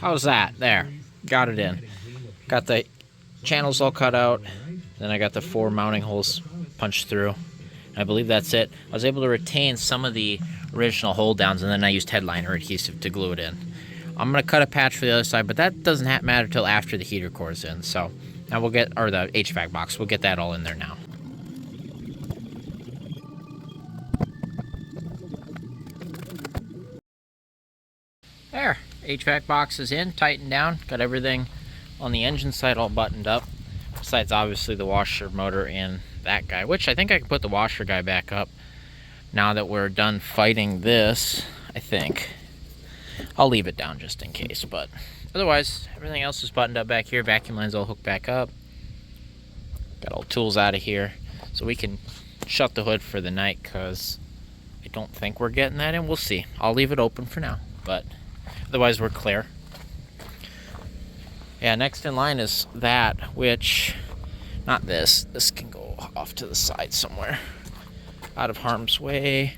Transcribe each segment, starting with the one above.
How's that? There. Got it in. Got the channels all cut out. Then I got the 4 mounting holes punched through. I believe that's it. I was able to retain some of the original hold downs, and then I used headliner adhesive to glue it in. I'm going to cut a patch for the other side, but that doesn't matter till after the heater core is in. So now we'll get, or the HVAC box, we'll get that all in there now. There, HVAC box is in, tightened down, got everything on the engine side all buttoned up, besides obviously the washer motor and that guy, which I think I can put the washer guy back up now that we're done fighting this. I think I'll leave it down just in case, but otherwise everything else is buttoned up back here. Vacuum line's all hooked back up, got all tools out of here, so we can shut the hood for the night, because I don't think we're getting that in. We'll see. I'll leave it open for now, but otherwise we're clear. Yeah, next in line is that, which, not this. This can go off to the side somewhere, out of harm's way.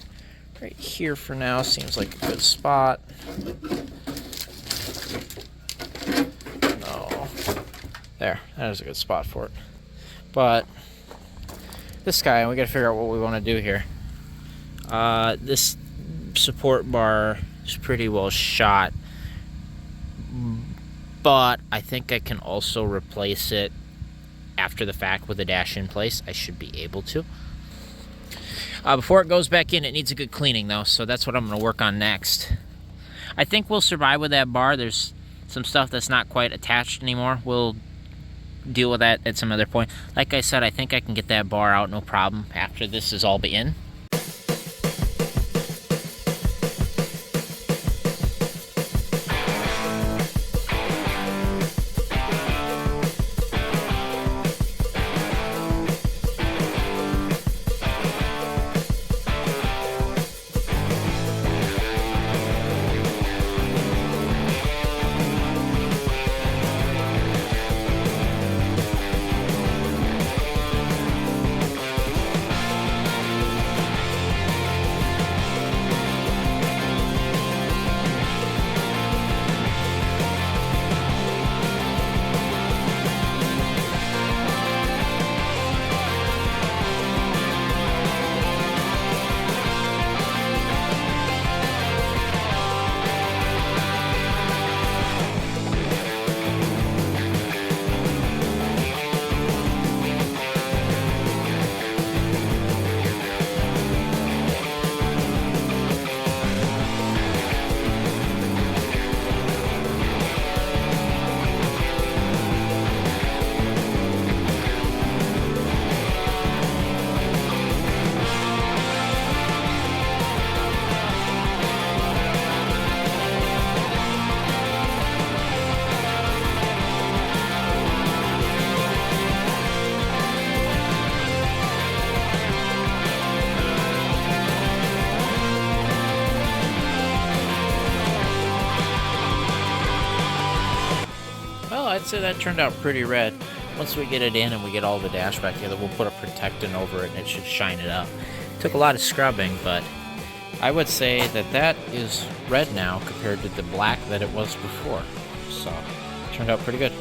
Right here for now seems like a good spot. No. There, that is a good spot for it. But this guy, we gotta figure out what we want to do here. This support bar is pretty well shot, but I think I can also replace it after the fact with a dash in place. I should be able to. Before it goes back in, it needs a good cleaning though, so that's what I'm going to work on next. I think we'll survive with that bar. There's some stuff that's not quite attached anymore. We'll deal with that at some other point. Like I said, I think I can get that bar out no problem after this is all in. I'd say that turned out pretty red. Once we get it in and we get all the dash back together, we'll put a protectant over it and it should shine it up. Took a lot of scrubbing, but I would say that that is red now compared to the black that it was before. So, turned out pretty good.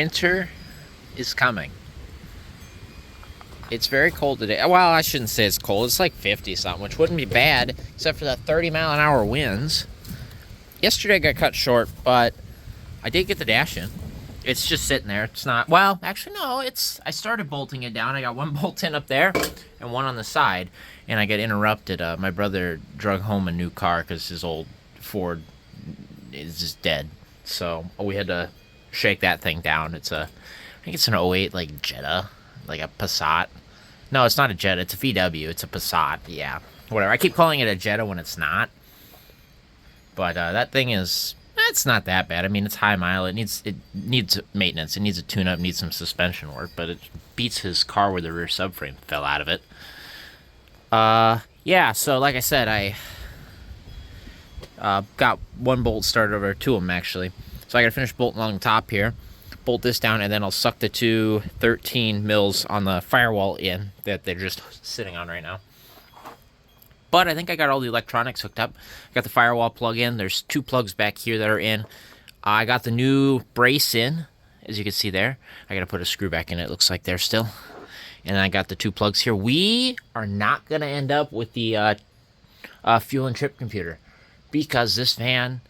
Winter is coming. It's very cold today. Well, I shouldn't say it's cold. It's like 50 something, which wouldn't be bad, except for the 30-mile-an-hour winds. Yesterday got cut short, but I did get the dash in. It's just sitting there. It's not, well, actually no, I started bolting it down. I got one bolt in up there and one on the side, and I got interrupted. My brother drug home a new car because his old Ford is just dead. So we had to shake that thing down. I think it's an '08 like Jetta, like a Passat. No, it's not a Jetta. It's a VW. It's a Passat. Yeah, whatever. I keep calling it a Jetta when it's not. But that thing is, it's not that bad. I mean, it's high mile. It needs maintenance. It needs a tune-up. Needs some suspension work. But it beats his car where the rear subframe fell out of it. Yeah. So like I said, I got one bolt started over, two of them actually. So I gotta finish bolting along the top here, bolt this down, and then I'll suck the two 13 mils on the firewall in that they're just sitting on right now. But I think I got all the electronics hooked up. Got the firewall plug in. There's two plugs back here that are in. I got the new brace in, as you can see there. I gotta put a screw back in it. Looks like there still. And I got the two plugs here. We are not gonna end up with the fuel and trip computer, because this van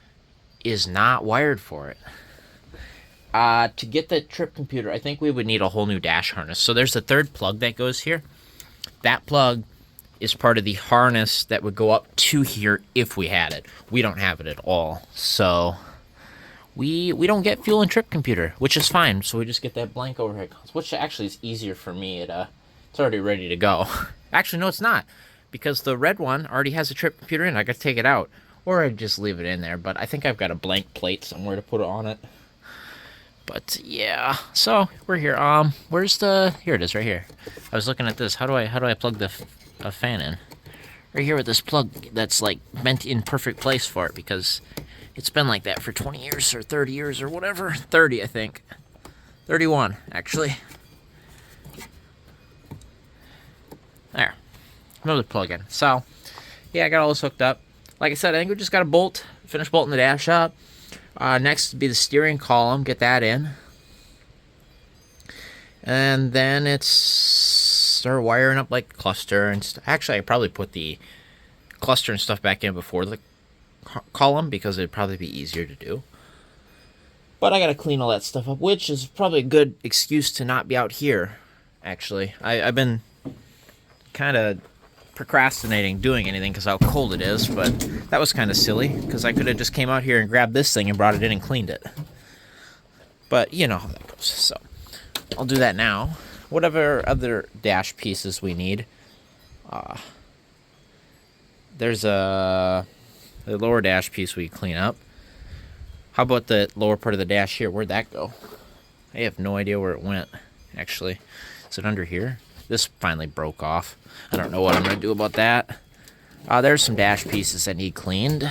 is not wired for it. To get the trip computer, I think we would need a whole new dash harness. So there's the third plug that goes here. That plug is part of the harness that would go up to here if we had it. We don't have it at all. So we don't get fuel and trip computer, which is fine. So we just get that blank overhead console, which actually is easier for me. It's already ready to go. Actually, no, it's not, because the red one already has a trip computer in. I got to take it out. Or I'd just leave it in there, but I think I've got a blank plate somewhere to put it on it. But yeah, so we're here. Here it is, right here. I was looking at this. How do I plug the fan in? Right here with this plug that's like meant in perfect place for it, because it's been like that for 20 years or 30 years or whatever. 30, I think. 31, actually. There. Another plug in. So yeah, I got all this hooked up. Like I said, I think we just got to finish bolting the dash up. Next would be the steering column, get that in. And then it's start wiring up like cluster and stuff. Actually, I probably put the cluster and stuff back in before the column, because it'd probably be easier to do. But I got to clean all that stuff up, which is probably a good excuse to not be out here, actually. I've been kind of procrastinating doing anything because how cold it is, but that was kind of silly, because I could have just came out here and grabbed this thing and brought it in and cleaned it. But you know how that goes, so I'll do that now. Whatever other dash pieces we need. There's the lower dash piece we clean up. How about the lower part of the dash here? Where'd that go? I have no idea where it went, actually. Is it under here? This finally broke off. I don't know what I'm going to do about that. There's some dash pieces that need cleaned.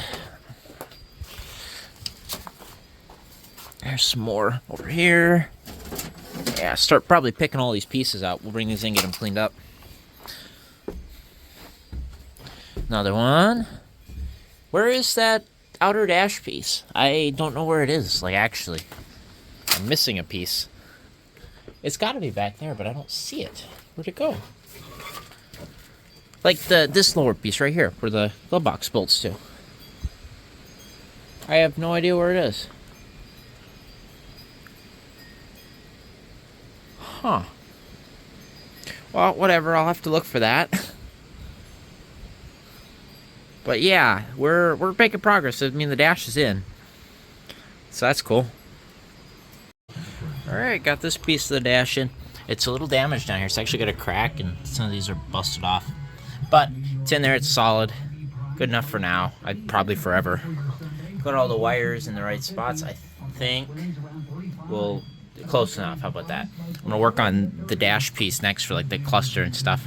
There's some more over here. Yeah, start probably picking all these pieces out. We'll bring these in, get them cleaned up. Another one. Where is that outer dash piece? I don't know where it is. Like, actually, I'm missing a piece. It's got to be back there, but I don't see it. Where'd it go? Like this lower piece right here, where the glove box bolts to. I have no idea where it is. Huh. Well, whatever. I'll have to look for that. But yeah, we're making progress. I mean, the dash is in, so that's cool. All right, got this piece of the dash in. It's a little damaged down here. It's actually got a crack, and some of these are busted off. But it's in there. It's solid. Good enough for now. I'd probably forever. Got all the wires in the right spots. I think we'll close enough. How about that? I'm gonna work on the dash piece next for like the cluster and stuff.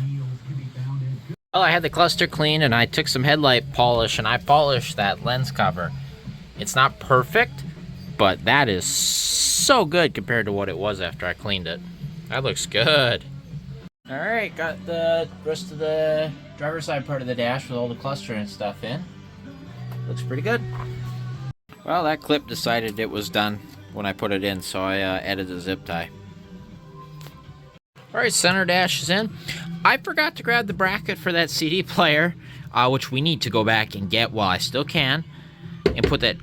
Well, I had the cluster cleaned, and I took some headlight polish and I polished that lens cover. It's not perfect, but that is so good compared to what it was after I cleaned it. That looks good. Alright, got the rest of the driver's side part of the dash with all the cluster and stuff in. Looks pretty good. Well, that clip decided it was done. when I put it in, so I added the zip tie. Alright, center dash is in. I forgot to grab the bracket for that CD player, which we need to go back and get while I still can, and put that,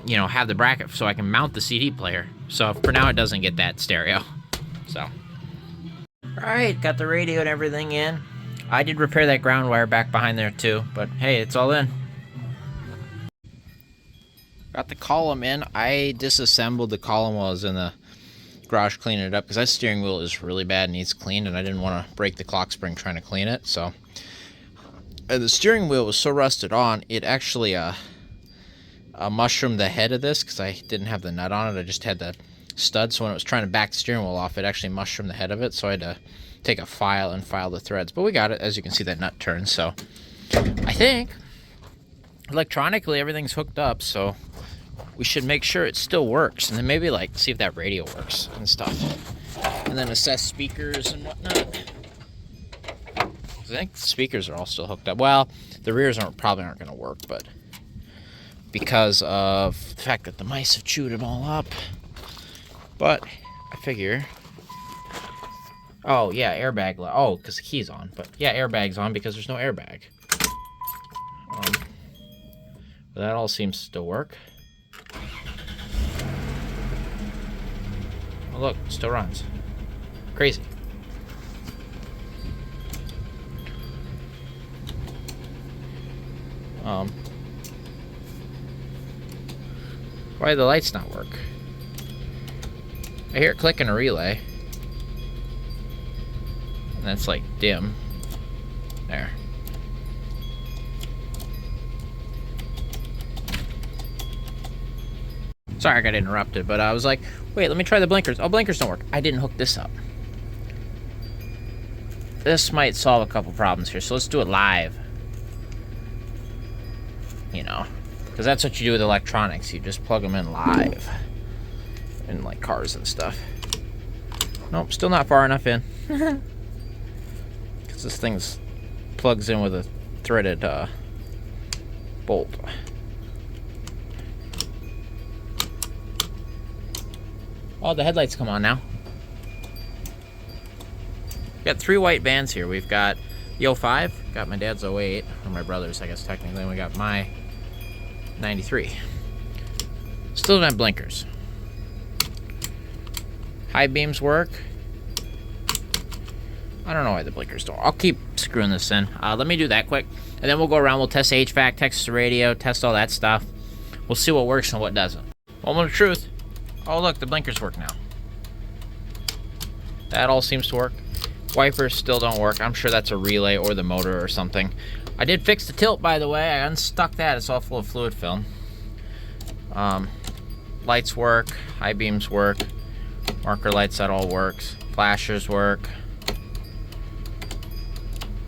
you know, have the bracket so I can mount the CD player. So for now it doesn't get that stereo. So. Alright, got the radio and everything in. I did repair that ground wire back behind there too, but hey, it's all in. Got the column in. I disassembled the column while I was in the garage cleaning it up because that steering wheel is really bad and needs cleaned, and I didn't want to break the clock spring trying to clean it. So, and the steering wheel was so rusted on, it actually mushroomed the head of this because I didn't have the nut on it. I just had the stud, so when it was trying to back the steering wheel off, it actually mushroomed the head of it, so I had to take a file and file the threads. But we got it. As you can see, that nut turns. So I think electronically everything's hooked up, so we should make sure it still works, and then maybe like see if that radio works and stuff, and then assess speakers and whatnot. I think the speakers are all still hooked up. Well, the rears probably aren't going to work, but because of the fact that the mice have chewed them all up. But I figure, oh yeah, airbag. Oh, because the key's on. But yeah, airbag's on because there's no airbag. But that all seems to still work. Oh look, it still runs. Crazy. Why do the lights not work? I hear it clicking a relay. And that's like dim. There. Sorry I got interrupted, but I was like, wait, let me try the blinkers. Oh, blinkers don't work. I didn't hook this up. This might solve a couple problems here, so let's do it live. You know, because that's what you do with electronics. You just plug them in live. In like cars and stuff. Nope, still not far enough in. Because this thing plugs in with a threaded bolt. Oh, the headlights come on now. We got 3 white bands here. We've got the 05, got my dad's 08, or my brother's, I guess technically, and we got my 93. Still don't have blinkers. High beams work. I don't know why the blinkers don't. I'll keep screwing this in. Let me do that quick, and then we'll go around. We'll test the HVAC, test the radio, test all that stuff. We'll see what works and what doesn't. Moment of truth. Oh look, the blinkers work now. That all seems to work. Wipers still don't work. I'm sure that's a relay or the motor or something. I did fix the tilt, by the way. I unstuck that. It's all full of fluid film. Lights work. High beams work. Marker lights, that all works. Flashers work.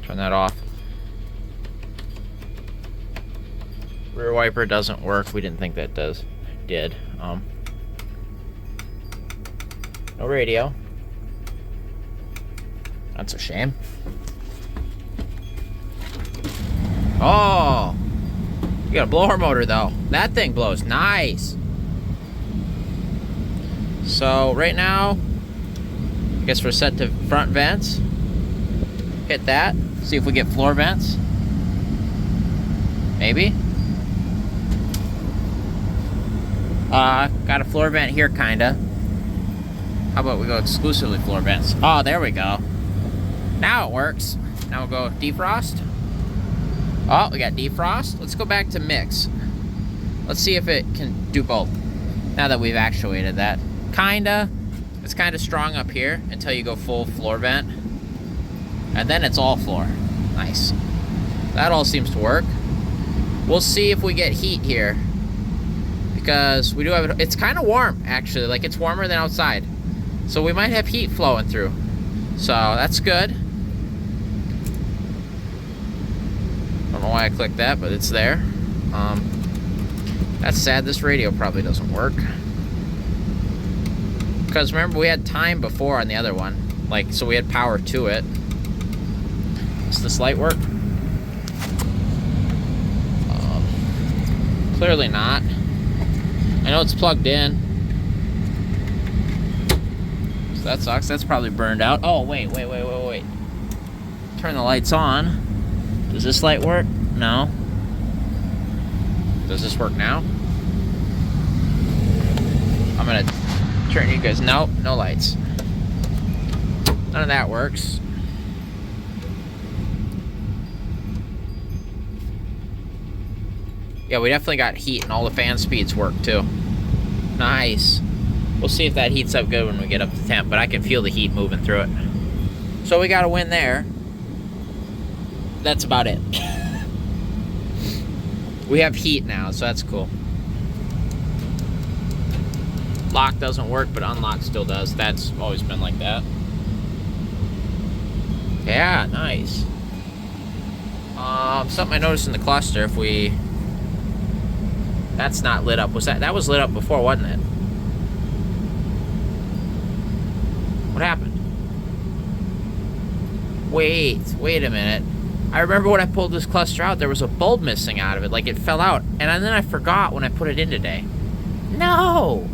Turn that off. Rear wiper doesn't work. We didn't think that did. No radio. That's a shame. Oh! You got a blower motor though. That thing blows. Nice! So right now, I guess we're set to front vents. Hit that. See if we get floor vents. Maybe. Got a floor vent here, kinda. How about we go exclusively floor vents? Oh, there we go. Now it works. Now we'll go defrost. Oh, we got defrost. Let's go back to mix. Let's see if it can do both. Now that we've actuated that. Kinda. It's kinda strong up here until you go full floor vent. And then it's all floor. Nice. That all seems to work. We'll see if we get heat here. Because we do have it. It's kind of warm, actually. Like, it's warmer than outside. So we might have heat flowing through. So that's good. Don't know why I clicked that, but it's there. That's sad. This radio probably doesn't work. Because remember, we had time before on the other one. Like, so we had power to it. Does this light work? Clearly not. I know it's plugged in. That sucks. That's probably burned out. Oh, wait. Turn the lights on. Does this light work? No. Does this work now? I'm gonna turn you guys. Nope, no lights. None of that works. Yeah, we definitely got heat and all the fan speeds work too. Nice. We'll see if that heats up good when we get up to temp, but I can feel the heat moving through it. So we got a win there. That's about it. We have heat now, so that's cool. Lock doesn't work, but unlock still does. That's always been like that. Yeah, nice. Something I noticed in the cluster, if we... That's not lit up. Was that was lit up before, wasn't it? What happened? Wait a minute. I remember when I pulled this cluster out, there was a bulb missing out of it. Like, it fell out. And then I forgot when I put it in today. No!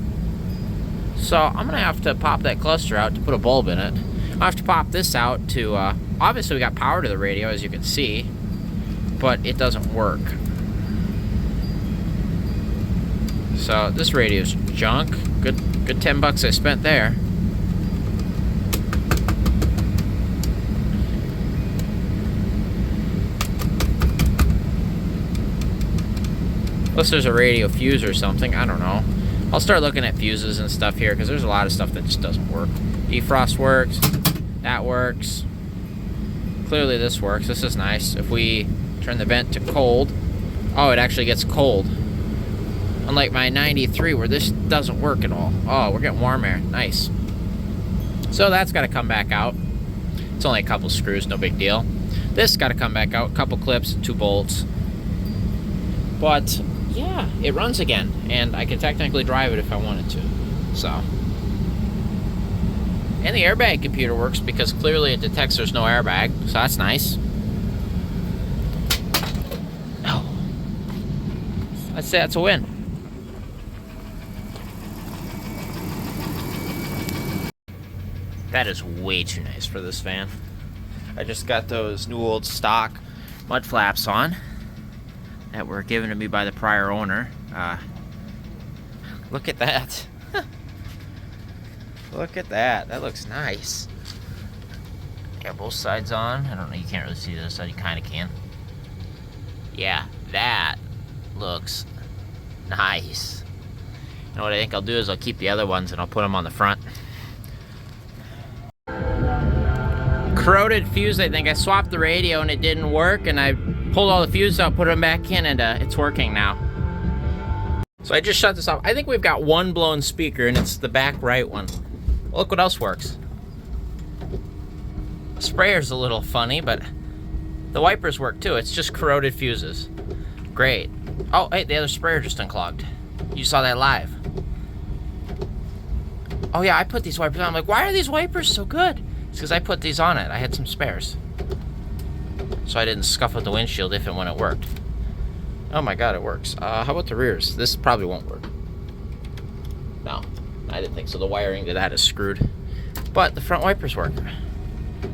So, I'm going to have to pop that cluster out to put a bulb in it. I'll have to pop this out to... obviously, we got power to the radio, as you can see. But it doesn't work. So, this radio's junk. Good $10 I spent there. Unless there's a radio fuse or something, I don't know. I'll start looking at fuses and stuff here, because there's a lot of stuff that just doesn't work. Defrost works. That works. Clearly this works. This is nice. If we turn the vent to cold... Oh, it actually gets cold. Unlike my 93, where this doesn't work at all. Oh, we're getting warm air. Nice. So that's got to come back out. It's only a couple screws, no big deal. This got to come back out. A couple clips, 2 bolts. But, yeah, it runs again. And I can technically drive it if I wanted to. So. And the airbag computer works because clearly it detects there's no airbag. So that's nice. Oh. I'd say that's a win. That is way too nice for this van. I just got those new old stock mud flaps on that were given to me by the prior owner. Look at that. Look at that. That looks nice. Yeah, both sides on. I don't know, you can't really see this side. You kind of can. Yeah, that looks nice. You know what I think I'll do is I'll keep the other ones and I'll put them on the front. Corroded fuse, I think. I swapped the radio and it didn't work, and I pulled all the fuses out, put them back in, and it's working now. So I just shut this off. I think we've got one blown speaker, and it's the back right one. Well, look what else works. The sprayer's a little funny, but the wipers work too. It's just corroded fuses. Great. Oh, hey, the other sprayer just unclogged. You saw that live. Oh yeah, I put these wipers on. I'm like, why are these wipers so good? It's because I put these on it. I had some spares. So I didn't scuff with the windshield if and when it worked. Oh my god, it works. How about the rears? This probably won't work. No, I didn't think so. The wiring to that is screwed. But the front wipers work.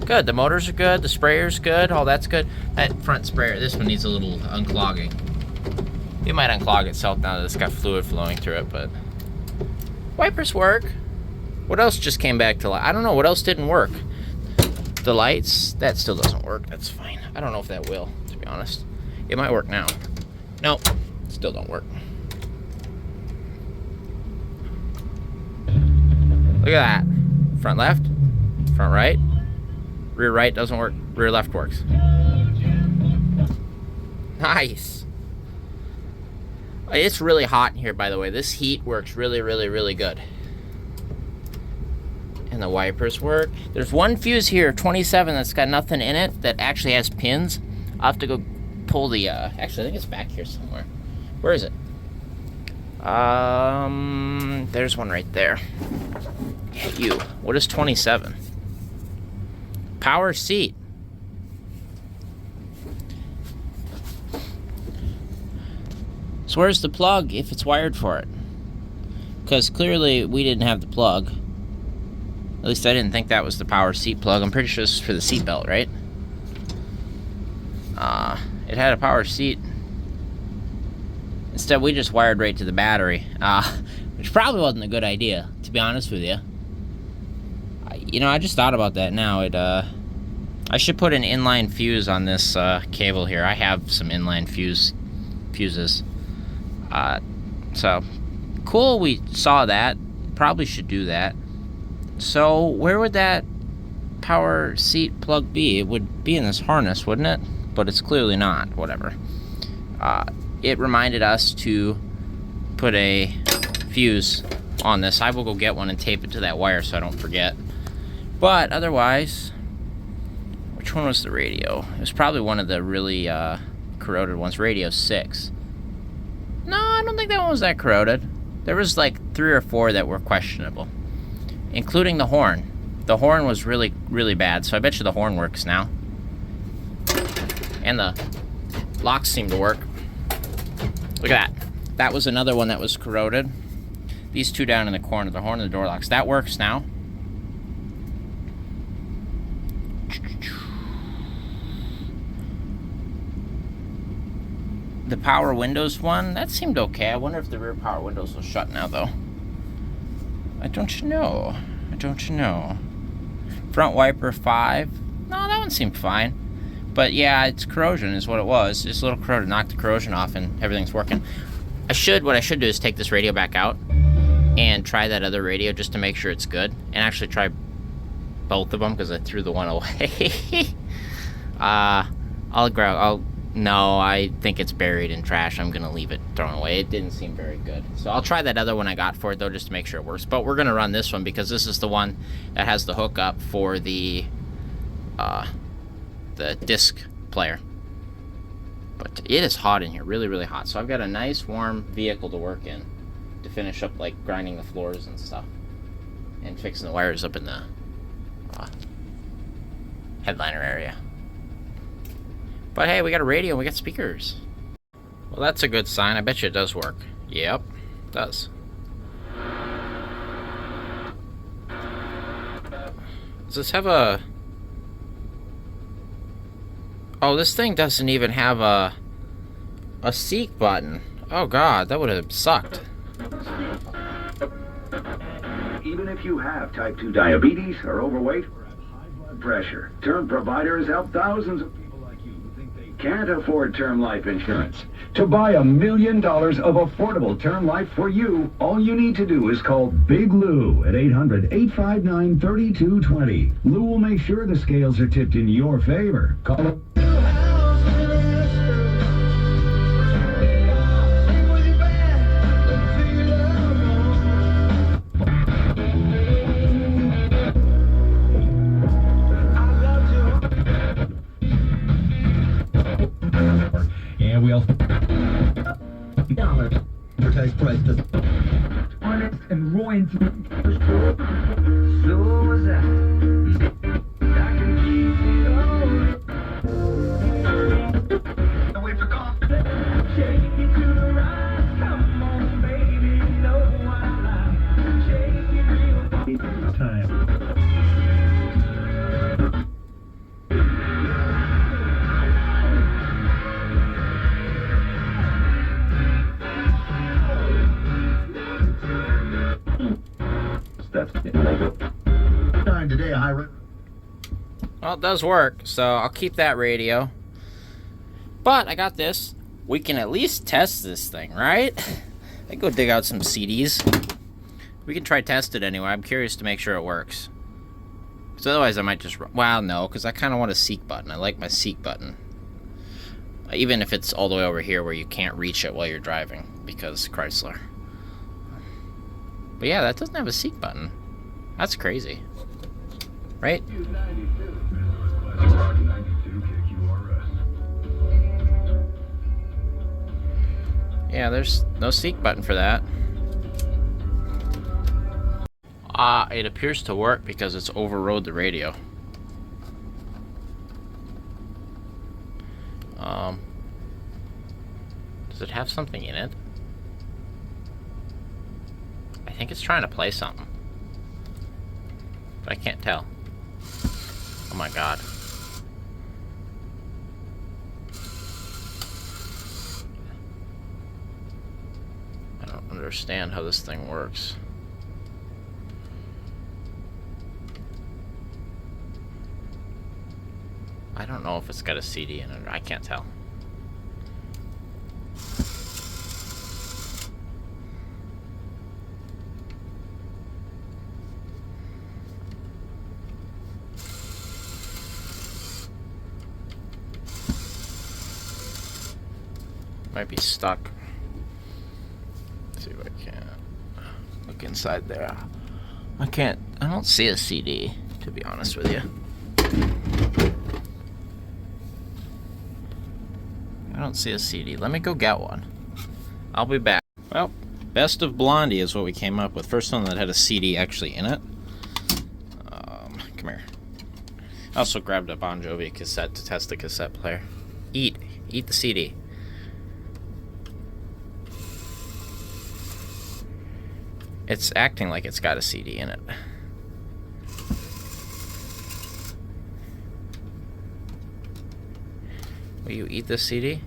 Good, the motors are good, the sprayer's good, all that's good. That front sprayer, this one needs a little unclogging. It might unclog itself now that it's got fluid flowing through it, but... Wipers work. What else just came back to life? I don't know, what else didn't work? The lights, that still doesn't work. That's fine. I don't know if that will, to be honest. It might work now. Nope, still don't work. Look at that. Front left, front right. Rear right doesn't work, rear left works. Nice. It's really hot in here, by the way. This heat works really, really, really good. And the wipers work. There's one fuse here, 27, that's got nothing in it, that actually has pins. I'll have to go pull the, actually I think it's back here somewhere. Where is it? There's one right there. You, what is 27? Power seat. So where's the plug if it's wired for it? Because clearly we didn't have the plug. At least I didn't think that was the power seat plug. I'm pretty sure this is for the seat belt, right? It had a power seat. Instead, we just wired right to the battery, which probably wasn't a good idea, to be honest with you. You know, I just thought about that now. I should put an inline fuse on this cable here. I have some inline fuses. So, cool, we saw that. Probably should do that. So, where would that power seat plug be? It would be in this harness, wouldn't it? But it's clearly not. Whatever. It reminded us to put a fuse on this. I will go get one and tape it to that wire so I don't forget. But otherwise, which one was the radio? It was probably one of the really corroded ones. Radio 6. No, I don't think that one was that corroded. There was like 3 or 4 that were questionable, including the horn. The horn was really, really bad, so I bet you the horn works now. And the locks seem to work. Look at that. That was another one that was corroded. These 2 down in the corner, the horn and the door locks. That works now. The power windows one, that seemed okay. I wonder if the rear power windows will shut now, though. I don't know. Front wiper 5. No, that one seemed fine. But yeah, it's corrosion is what it was. Just a little corroded, knocked the corrosion off and everything's working. What I should do is take this radio back out and try that other radio just to make sure it's good. And actually try both of them because I threw the one away. No, I think it's buried in trash. I'm gonna leave it thrown away. It didn't seem very good. So I'll try that other one I got for it though, just to make sure it works. But we're gonna run this one because this is the one that has the hookup for the disc player. But it is hot in here, really, really hot. So I've got a nice warm vehicle to work in to finish up like grinding the floors and stuff and fixing the wires up in the headliner area. But hey, we got a radio and we got speakers. Well, that's a good sign. I bet you it does work. Yep, it does. Does this have a... Oh, this thing doesn't even have a seek button. Oh god, that would have sucked. Even if you have type 2 diabetes, are overweight, or have high blood pressure, term providers help thousands of people like you who think they can't afford term life insurance. To buy $1 million of affordable term life for you, all you need to do is call Big Lou at 800-859-3220. Lou will make sure the scales are tipped in your favor. Call him. And we also advertise price to honest and royalty. So was that. I can keep it on. Wait for call. Shake it to the right. Come on, baby. You know I like. Shake it real time. Today, well, it does work, so I'll keep that radio. But I got this. We can at least test this thing, right? I can go dig out some CDs. We can try test it anyway. I'm curious to make sure it works. Because otherwise I might just... Well, no, because I kind of want a seek button. I like my seek button. Even if it's all the way over here where you can't reach it while you're driving. Because Chrysler. But yeah, that doesn't have a seek button. That's crazy. Right? Yeah, there's no seek button for that. It appears to work because it's overrode the radio. Does it have something in it? I think it's trying to play something. But I can't tell. Oh my god. I don't understand how this thing works. I don't know if it's got a CD in it. I can't tell. Might be stuck. Let's see if I can look inside there. I don't see a CD, to be honest with you. I don't see a CD. Let me go get one. I'll be back. Well, Best of Blondie is what we came up with. First one that had a CD actually in it. Come here. I also grabbed a Bon Jovi cassette to test the cassette player. Eat the CD. It's acting like it's got a CD in it. Will you eat this CD?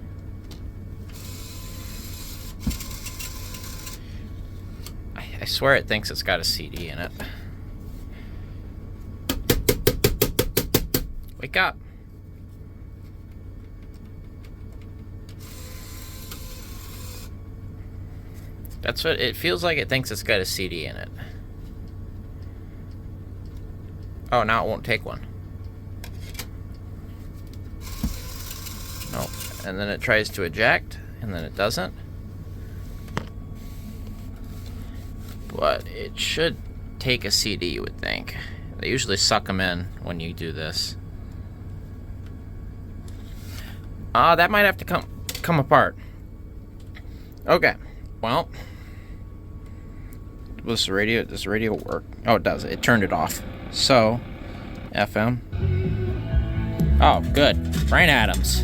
I swear it thinks it's got a CD in it. Wake up. That's what it feels like. It thinks it's got a CD in it. Oh, now it won't take one. No. And then it tries to eject, and then it doesn't. But it should take a CD, you would think. They usually suck them in when you do this. That might have to come apart. Okay. Well, does the radio work? Oh, it does. It turned it off. So, FM. Oh, good. Bryan Adams.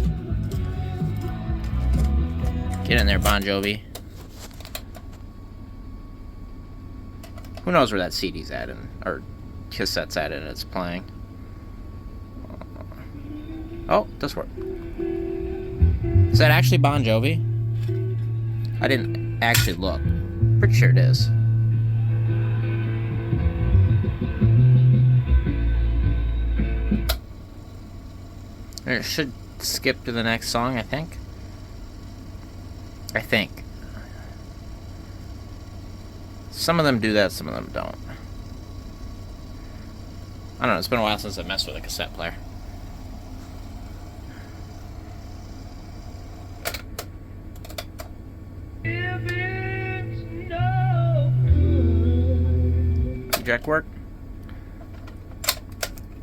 Get in there, Bon Jovi. Who knows where that CD's at, or cassette's at, and it's playing. Oh, it does work. Is that actually Bon Jovi? I didn't actually look. Pretty sure it is. And it should skip to the next song, I think. Some of them do that, some of them don't. I don't know, it's been a while since I've messed with a cassette player. Eject work?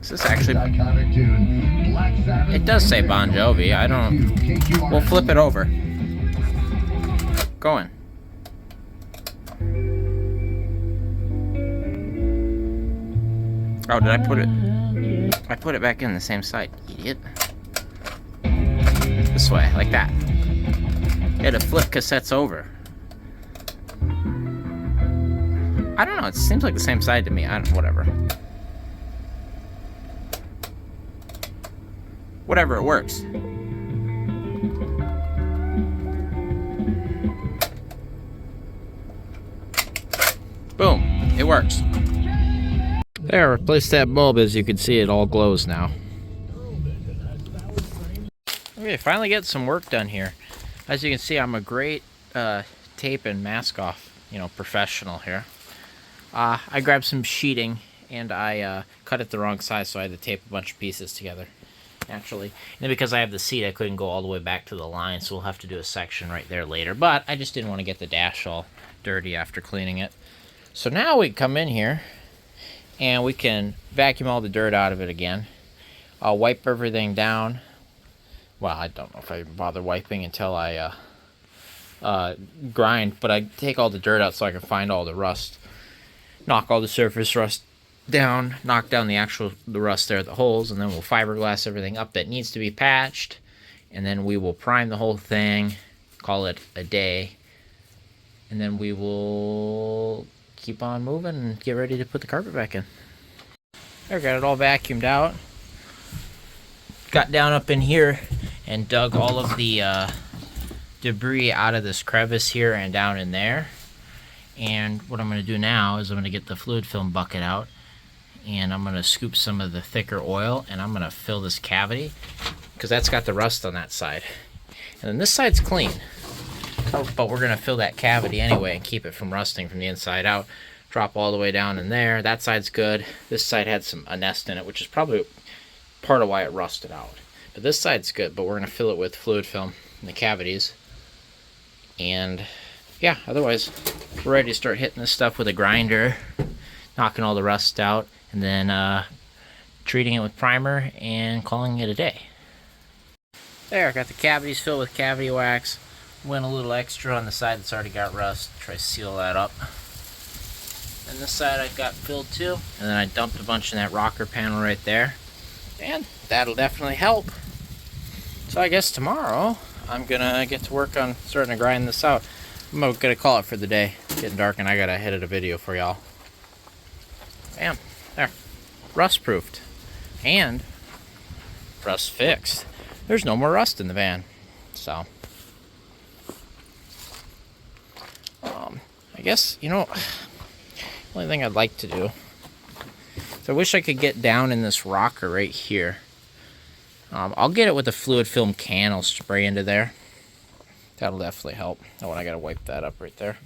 Is this actually... It does say Bon Jovi. I don't... We'll flip it over. Going. Oh, did I put it... I put it back in the same side, idiot. This way, like that. You had to flip cassettes over. I don't know, it seems like the same side to me. Whatever. Whatever, it works. Boom, it works. There, replace that bulb. As you can see, it all glows now. Okay, finally get some work done here. As you can see, I'm a great tape and mask off, professional here. I grabbed some sheeting and I cut it the wrong size, so I had to tape a bunch of pieces together, actually. And then because I have the seat, I couldn't go all the way back to the line, so we'll have to do a section right there later. But I just didn't want to get the dash all dirty after cleaning it. So now we come in here and we can vacuum all the dirt out of it again. I'll wipe everything down. Well, I don't know if I bother wiping until I grind, but I take all the dirt out so I can find all the rust. Knock all the surface rust down, knock down the rust there at the holes, and then we'll fiberglass everything up that needs to be patched, and then we will prime the whole thing, call it a day, and then we will keep on moving and get ready to put the carpet back in. There, got it all vacuumed out. Got down up in here and dug all of the debris out of this crevice here and down in there. And what I'm going to do now is I'm going to get the fluid film bucket out, and I'm going to scoop some of the thicker oil, and I'm going to fill this cavity because that's got the rust on that side. And then this side's clean, but we're going to fill that cavity anyway and keep it from rusting from the inside out. Drop all the way down in there. That side's good. This side had a nest in it, which is probably part of why it rusted out. But this side's good, but we're going to fill it with fluid film in the cavities. And yeah, otherwise we're ready to start hitting this stuff with a grinder, knocking all the rust out, and then treating it with primer and calling it a day. There, got the cavities filled with cavity wax. Went a little extra on the side that's already got rust. Try to seal that up. And this side I got filled too. And then I dumped a bunch in that rocker panel right there. And that'll definitely help. So I guess tomorrow I'm gonna get to work on starting to grind this out. I'm gonna call it for the day. It's getting dark and I gotta edit a video for y'all. Bam. There. Rust proofed. And rust fixed. There's no more rust in the van. So I guess, you know, the only thing I'd like to do is I wish I could get down in this rocker right here. I'll get it with a fluid film can. I'll spray into there. That'll definitely help. Oh, and I gotta wipe that up right there.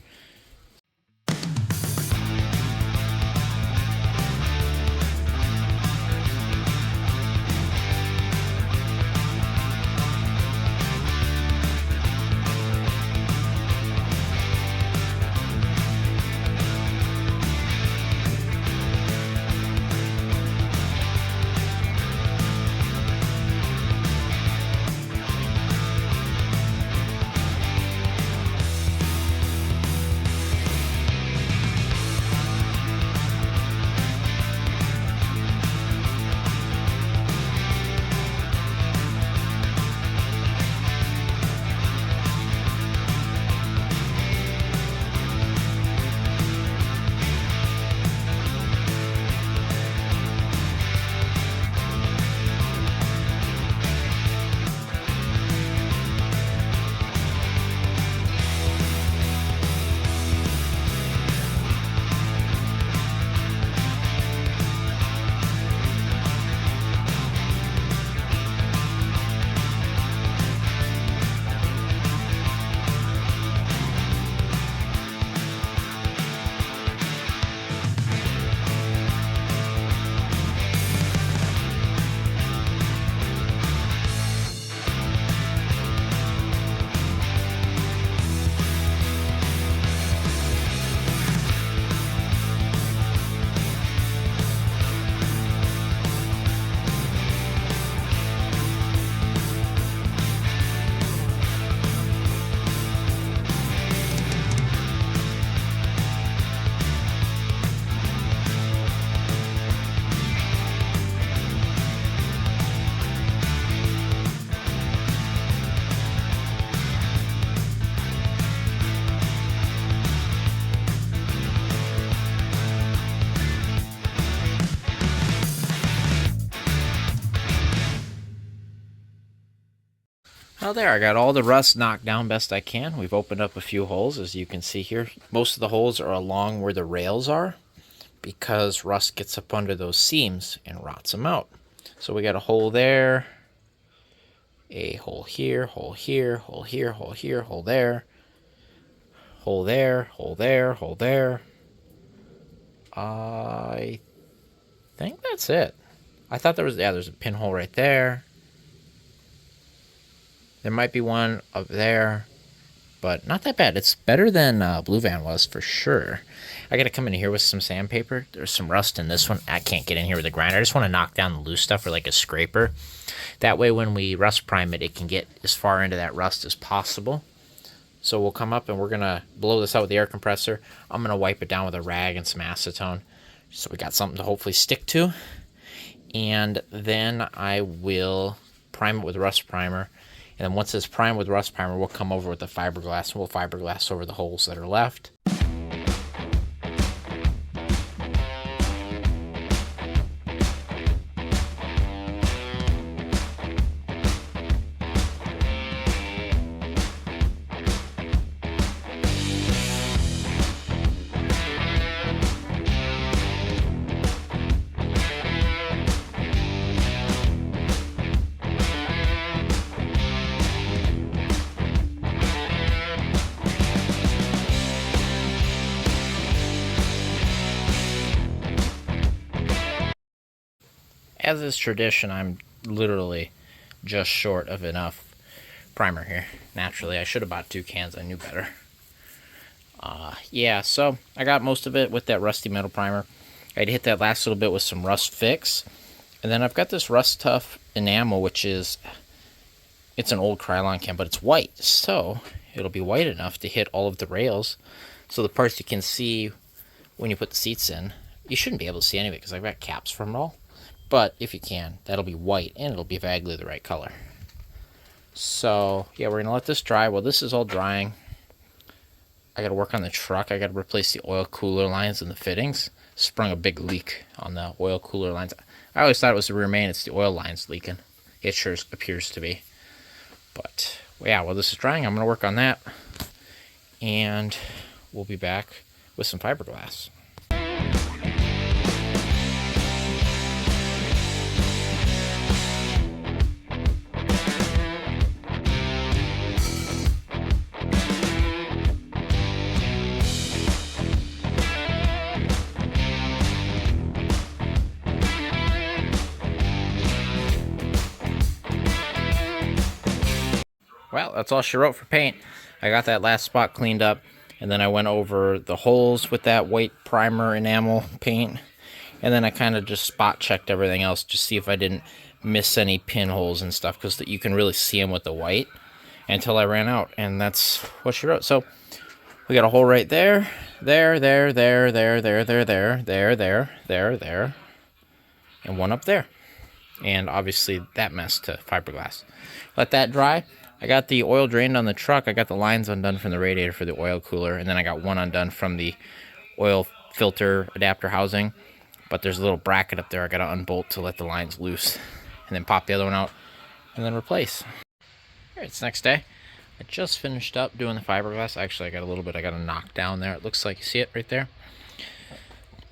Well, there, I got all the rust knocked down best I can. We've opened up a few holes, as you can see here. Most of the holes are along where the rails are because rust gets up under those seams and rots them out. So we got a hole there, a hole here, hole here, hole here, hole here, hole there, hole there, hole there, hole there. I think that's it. I thought there was, yeah, there's a pinhole right there. There might be one up there, but not that bad. It's better than Blue Van was for sure. I got to come in here with some sandpaper. There's some rust in this one. I can't get in here with a grinder. I just want to knock down the loose stuff or like a scraper. That way when we rust prime it, it can get as far into that rust as possible. So we'll come up and we're going to blow this out with the air compressor. I'm going to wipe it down with a rag and some acetone so we got something to hopefully stick to. And then I will prime it with rust primer. And then once it's primed with rust primer, we'll come over with the fiberglass and we'll fiberglass over the holes that are left. as is tradition, I'm literally just short of enough primer here. Naturally, I should have bought 2 cans. I knew better. Yeah, so I got most of it with that rusty metal primer. I'd hit that last little bit with some rust fix. And then I've got this rust tough enamel, which is, it's an old Krylon can, but it's white. So it'll be white enough to hit all of the rails. So the parts you can see when you put the seats in, you shouldn't be able to see any of it because I've got caps from it all. But if you can, that'll be white and it'll be vaguely the right color. So yeah, we're going to let this dry. Well, this is all drying. I got to work on the truck. I got to replace the oil cooler lines and the fittings. Sprung a big leak on the oil cooler lines. I always thought it was the rear main. It's the oil lines leaking. It sure appears to be. But yeah, while this is drying, I'm going to work on that. And we'll be back with some fiberglass. Well, that's all she wrote for paint. I got that last spot cleaned up, and then I went over the holes with that white primer enamel paint, and then I kind of just spot checked everything else to see if I didn't miss any pinholes and stuff, because you can really see them with the white, until I ran out, and that's what she wrote. So we got a hole right there, there, and one up there. And obviously that mess to fiberglass. Let that dry. I got the oil drained on the truck. I got the lines undone from the radiator for the oil cooler, and then I got one undone from the oil filter adapter housing. But there's a little bracket up there I got to unbolt to let the lines loose, and then pop the other one out, and then replace. All right, it's next day. I just finished up doing the fiberglass. Actually, I got to knock down there. It looks like, you see it right there?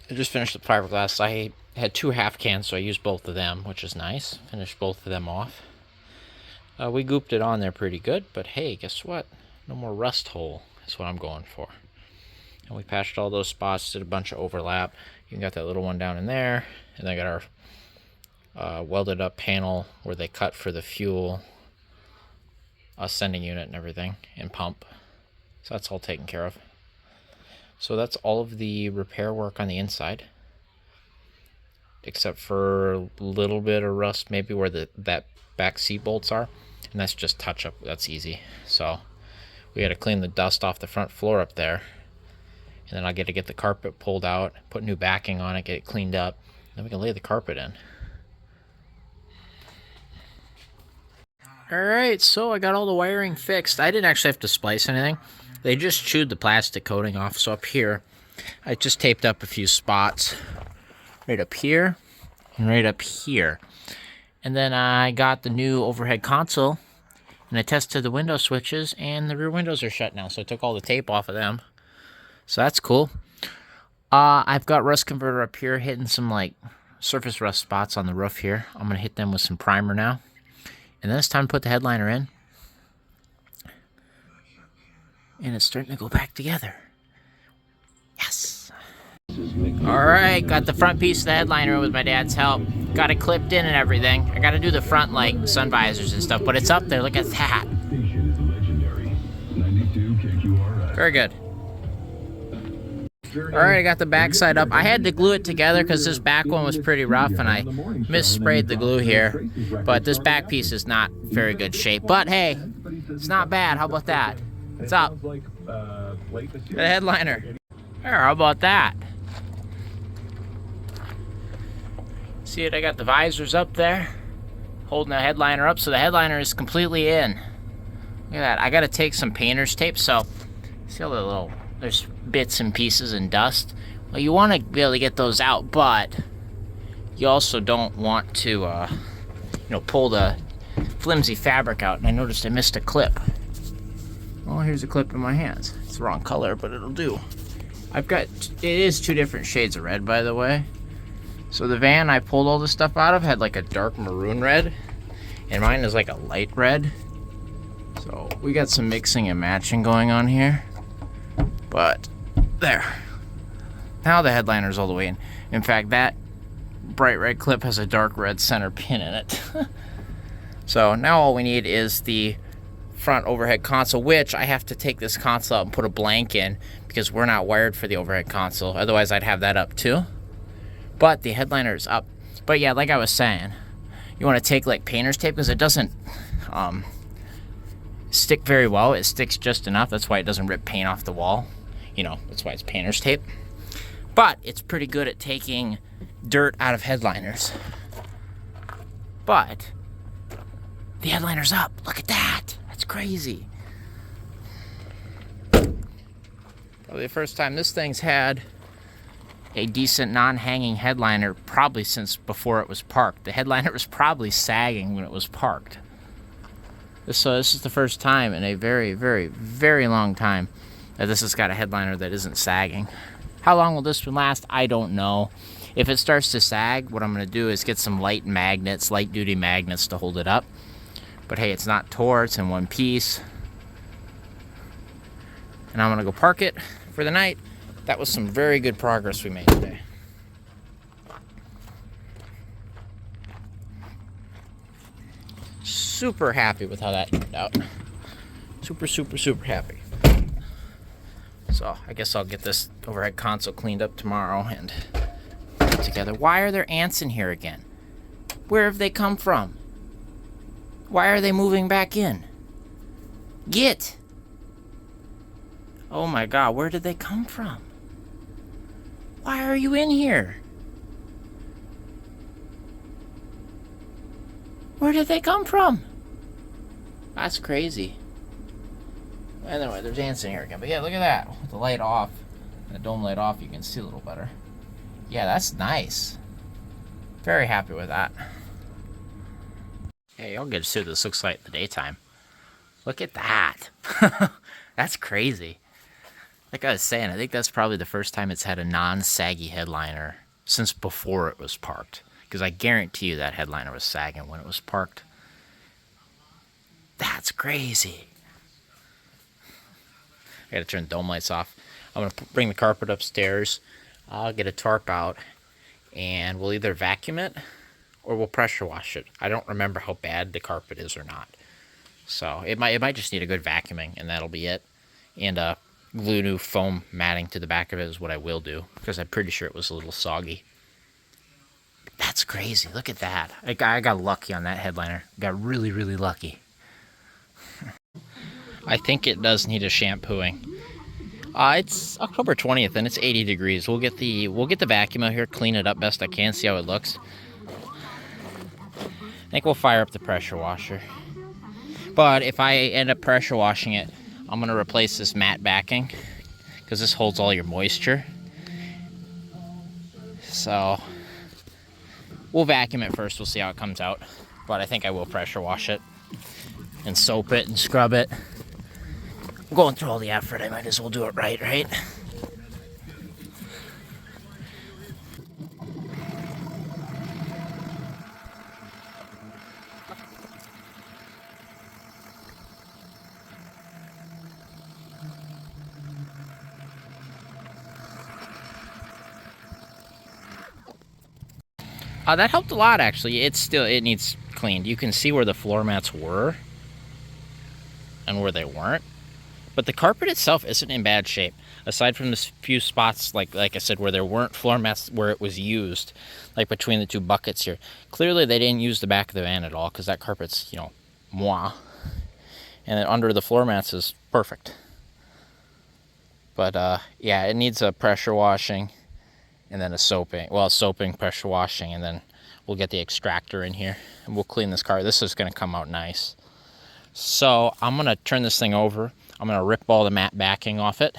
I just finished the fiberglass. I had 2 half cans, so I used both of them, which is nice. Finished both of them off. We gooped it on there pretty good, but hey, guess what? No more rust hole is what I'm going for. And we patched all those spots, did a bunch of overlap. You got that little one down in there, and then I got our welded up panel where they cut for the fuel sending unit and everything, and pump. So that's all taken care of. So that's all of the repair work on the inside, except for a little bit of rust maybe where that back seat bolts are, and that's just touch up. That's easy. So we got to clean the dust off the front floor up there, and then I get to get the carpet pulled out, put new backing on it, get it cleaned up, then we can lay the carpet in. Alright, so I got all the wiring fixed. I didn't actually have to splice anything. They just chewed the plastic coating off. So up here, I just taped up a few spots. Right up here, and right up here. And then I got the new overhead console, and I tested the window switches, and the rear windows are shut now. So I took all the tape off of them. So that's cool. I've got rust converter up here hitting some like surface rust spots on the roof here. I'm going to hit them with some primer now. And then it's time to put the headliner in. And it's starting to go back together. Yes. Alright, got the front piece of the headliner with my dad's help. Got it clipped in and everything. I got to do the front like sun visors and stuff, but it's up there. Look at that. Very good. Alright, I got the back side up. I had to glue it together because this back one was pretty rough, and I missprayed the glue here. But this back piece is not very good shape. But hey, it's not bad. How about that? What's up? The headliner. There, how about that? See it? I got the visors up there, holding the headliner up, so the headliner is completely in. Look at that. I got to take some painter's tape, so see all the little, there's bits and pieces and dust. Well, you want to be able to get those out, but you also don't want to, pull the flimsy fabric out. And I noticed I missed a clip. Well, here's a clip in my hands. It's the wrong color, but it'll do. It is 2 different shades of red, by the way. So the van I pulled all this stuff out of had like a dark maroon red, and mine is like a light red. So we got some mixing and matching going on here. But there. Now the headliner's all the way in. In fact, that bright red clip has a dark red center pin in it. So now all we need is the front overhead console, which I have to take this console out and put a blank in because we're not wired for the overhead console. Otherwise I'd have that up too. But the headliner is up. But yeah, like I was saying, you want to take like painter's tape because it doesn't stick very well. It sticks just enough. That's why it doesn't rip paint off the wall. You know, that's why it's painter's tape. But it's pretty good at taking dirt out of headliners. But the headliner's up. Look at that. That's crazy. Probably the first time this thing's had a decent non-hanging headliner probably since before it was parked. The headliner was probably sagging when it was parked. So this is the first time in a very, very, very long time that this has got a headliner that isn't sagging. How long will this one last? I don't know. If it starts to sag, what I'm going to do is get some light magnets, light-duty magnets to hold it up. But hey, it's not tore, it's in one piece. And I'm going to go park it for the night. That was some very good progress we made today. Super happy with how that turned out. Super, super, super happy. So I guess I'll get this overhead console cleaned up tomorrow and put together. Why are there ants in here again? Where have they come from? Why are they moving back in? Get! Oh my god, where did they come from? Why are you in here? Where did they come from? That's crazy. Anyway, there's ants in here again. But yeah, look at that. With the light off, the dome light off, you can see a little better. Yeah, that's nice. Very happy with that. Hey, y'all get to see what this looks like in the daytime. Look at that. That's crazy. Like I was saying, I think that's probably the first time it's had a non-saggy headliner since before it was parked. Because I guarantee you that headliner was sagging when it was parked. That's crazy. I gotta turn the dome lights off. I'm gonna bring the carpet upstairs. I'll get a tarp out, and we'll either vacuum it or we'll pressure wash it. I don't remember how bad the carpet is or not. So it might just need a good vacuuming, and that'll be it. And glue new foam matting to the back of it is what I will do, because I'm pretty sure it was a little soggy. That's crazy. Look at that. I got lucky on that headliner. Got really, really lucky. I think it does need a shampooing. It's October 20th and it's 80 degrees. We'll get the vacuum out here, clean it up best I can, see how it looks. I think we'll fire up the pressure washer. But if I end up pressure washing it, I'm gonna replace this matte backing because this holds all your moisture. So we'll vacuum it first. We'll see how it comes out. But I think I will pressure wash it and soap it and scrub it. I'm going through all the effort. I might as well do it right? That helped a lot, actually. It needs cleaned. You can see where the floor mats were and where they weren't. But the carpet itself isn't in bad shape. Aside from this few spots, like I said, where there weren't floor mats where it was used, like between the two buckets here. Clearly they didn't use the back of the van at all, because that carpet's, you know, moi. And then under the floor mats is perfect. But yeah, it needs a pressure washing and then a soaping. Well, soaping, pressure washing, and then we'll get the extractor in here and we'll clean this car. This is going to come out nice. So I'm going to turn this thing over. I'm going to rip all the matte backing off it.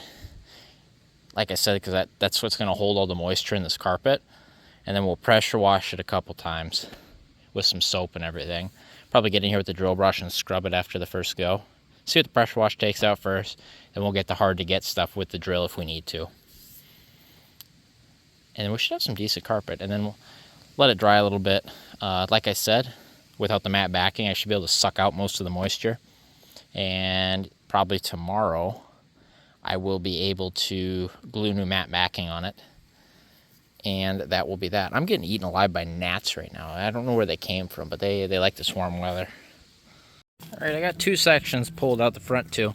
Like I said, because that's what's going to hold all the moisture in this carpet. And then we'll pressure wash it a couple times with some soap and everything. Probably get in here with the drill brush and scrub it after the first go. See what the pressure wash takes out first. And we'll get the hard to get stuff with the drill if we need to. And we should have some decent carpet. And then we'll let it dry a little bit. Like I said, without the matte backing, I should be able to suck out most of the moisture. And probably tomorrow I will be able to glue new matte backing on it And that will be that. I'm getting eaten alive by gnats right now. I don't know where they came from, but they like this warm weather. All right, I got 2 sections pulled out the front too.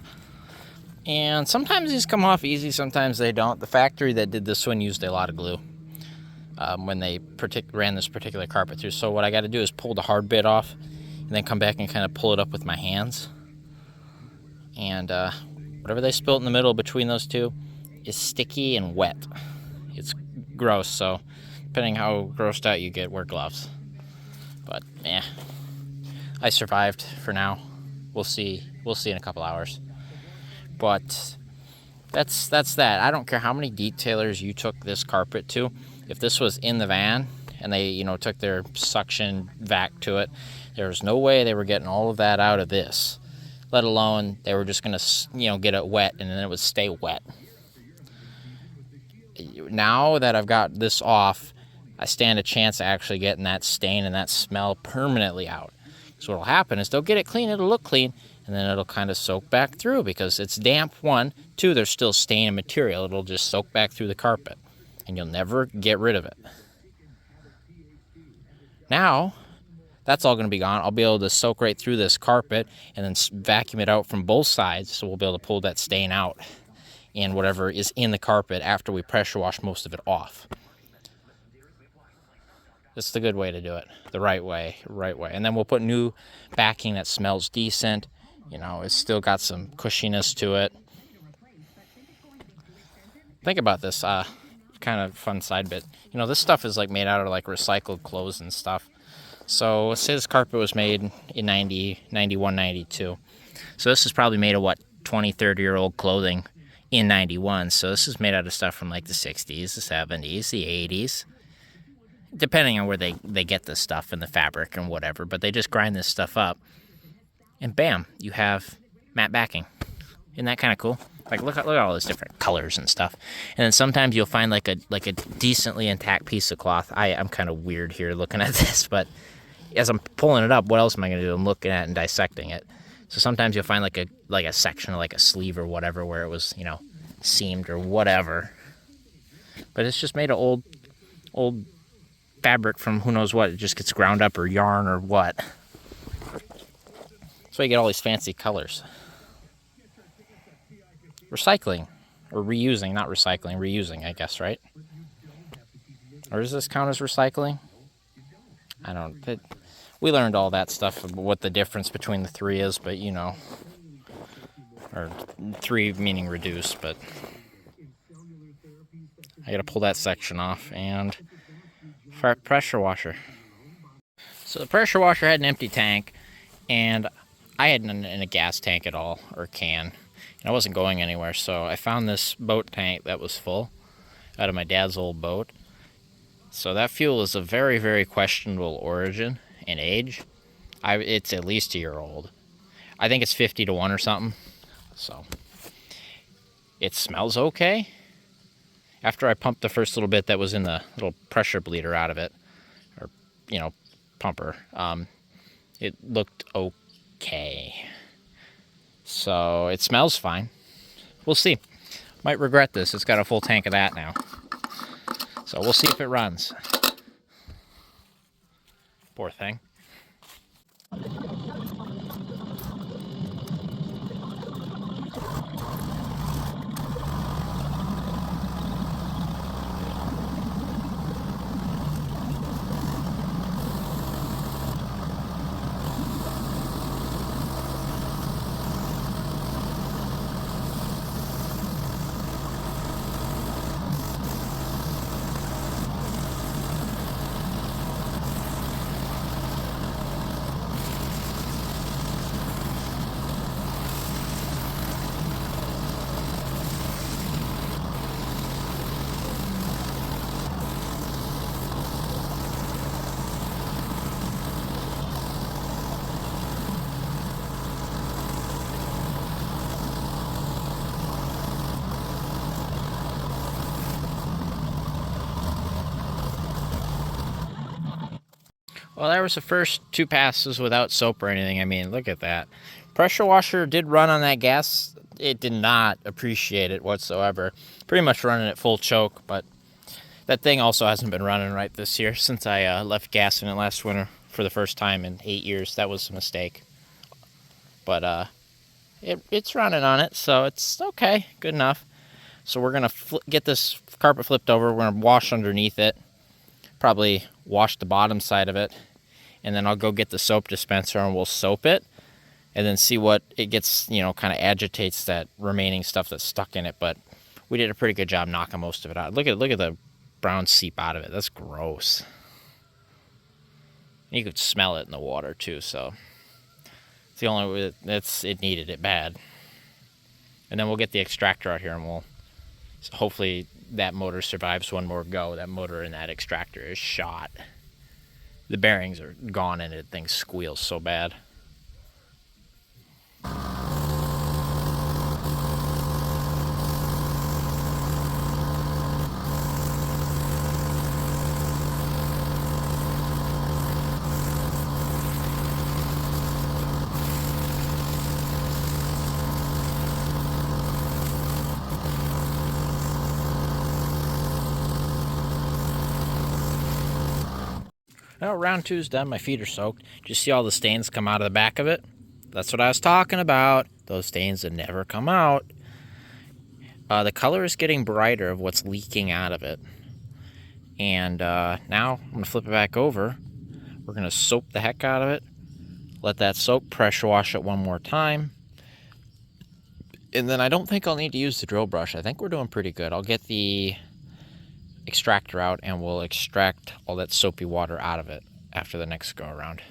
And sometimes these come off easy, sometimes they don't. The factory that did this one used a lot of glue when they ran this particular carpet through. So what I got to do is pull the hard bit off and then come back and kind of pull it up with my hands. And whatever they spilt in the middle between those two is sticky and wet. It's gross, so depending how grossed out you get, wear gloves. But I survived for now. We'll see in a couple hours. But that's that. I don't care how many detailers you took this carpet to. If this was in the van and they took their suction vac to it, there's no way they were getting all of that out of this, let alone they were just gonna get it wet and then it would stay wet. Now that I've got this off, I stand a chance of actually getting that stain and that smell permanently out. So what'll happen is they'll get it clean, it'll look clean, and then it'll kind of soak back through because it's damp, 1. 2, there's still stain and material. It'll just soak back through the carpet, and you'll never get rid of it. Now, that's all going to be gone. I'll be able to soak right through this carpet and then vacuum it out from both sides, so we'll be able to pull that stain out and whatever is in the carpet after we pressure wash most of it off. This is the good way to do it, the right way. And then we'll put new backing that smells decent. It's still got some cushiness to it. Think about this, kind of fun side bit. This stuff is like made out of like recycled clothes and stuff. So let's say this carpet was made in 90, 91, 92. So this is probably made of 20, 30-year-old clothing in 91. So this is made out of stuff from like the 60s, the 70s, the 80s. Depending on where they get this stuff and the fabric and whatever, but they just grind this stuff up, and bam, you have matte backing. Isn't that kind of cool? Like look at all those different colors and stuff. And then sometimes you'll find like a decently intact piece of cloth. I'm kind of weird here looking at this, but as I'm pulling it up, what else am I going to do? I'm looking at it and dissecting it. So sometimes you'll find like a section of like a sleeve or whatever where it was seamed or whatever, but it's just made of old fabric from who knows what. It just gets ground up, or yarn, or what. That's why you get all these fancy colors. Recycling, or reusing, not recycling, reusing, I guess, right? Or does this count as recycling? I don't. We learned all that stuff about what the difference between the 3 is, but or 3 meaning reduce, but I gotta pull that section off and pressure washer. So the pressure washer had an empty tank, and I hadn't in a gas tank at all, or can, and I wasn't going anywhere. So I found this boat tank that was full out of my dad's old boat. So that fuel is a very, very questionable origin and age. It's at least a year old. I think it's 50 to 1 or something. So it smells okay. After I pumped the first little bit that was in the little pressure bleeder out of it, or, pumper, it looked okay. So it smells fine. We'll see. Might regret this. It's got a full tank of that now. So we'll see if it runs. Poor thing. Well, that was the first 2 passes without soap or anything. I mean, look at that. Pressure washer did run on that gas. It did not appreciate it whatsoever. Pretty much running at full choke, but That thing also hasn't been running right this year since I left gas in it last winter for the first time in 8 years. That was a mistake. But it's running on it, so it's okay, good enough. So we're going to get this carpet flipped over. We're going to wash underneath it. Probably wash the bottom side of it. And then I'll go get the soap dispenser and we'll soap it. And then see what it gets, you know, kind of agitates that remaining stuff that's stuck in it. But we did a pretty good job knocking most of it out. Look at the brown seep out of it. That's gross. You could smell it in the water too, so it's the only way it needed it bad. And then we'll get the extractor out here and we'll hopefully that motor survives one more go. That motor and that extractor is shot. The bearings are gone and it thing squeals so bad. Well, round two's done. My feet are soaked. Did you see all the stains come out of the back of it? That's what I was talking about. Those stains that never come out. The color is getting brighter of what's leaking out of it. And now I'm going to flip it back over. We're going to soap the heck out of it. Let that soap pressure wash it one more time. And then I don't think I'll need to use the drill brush. I think we're doing pretty good. I'll get the extractor out and we'll extract all that soapy water out of it after the next go around.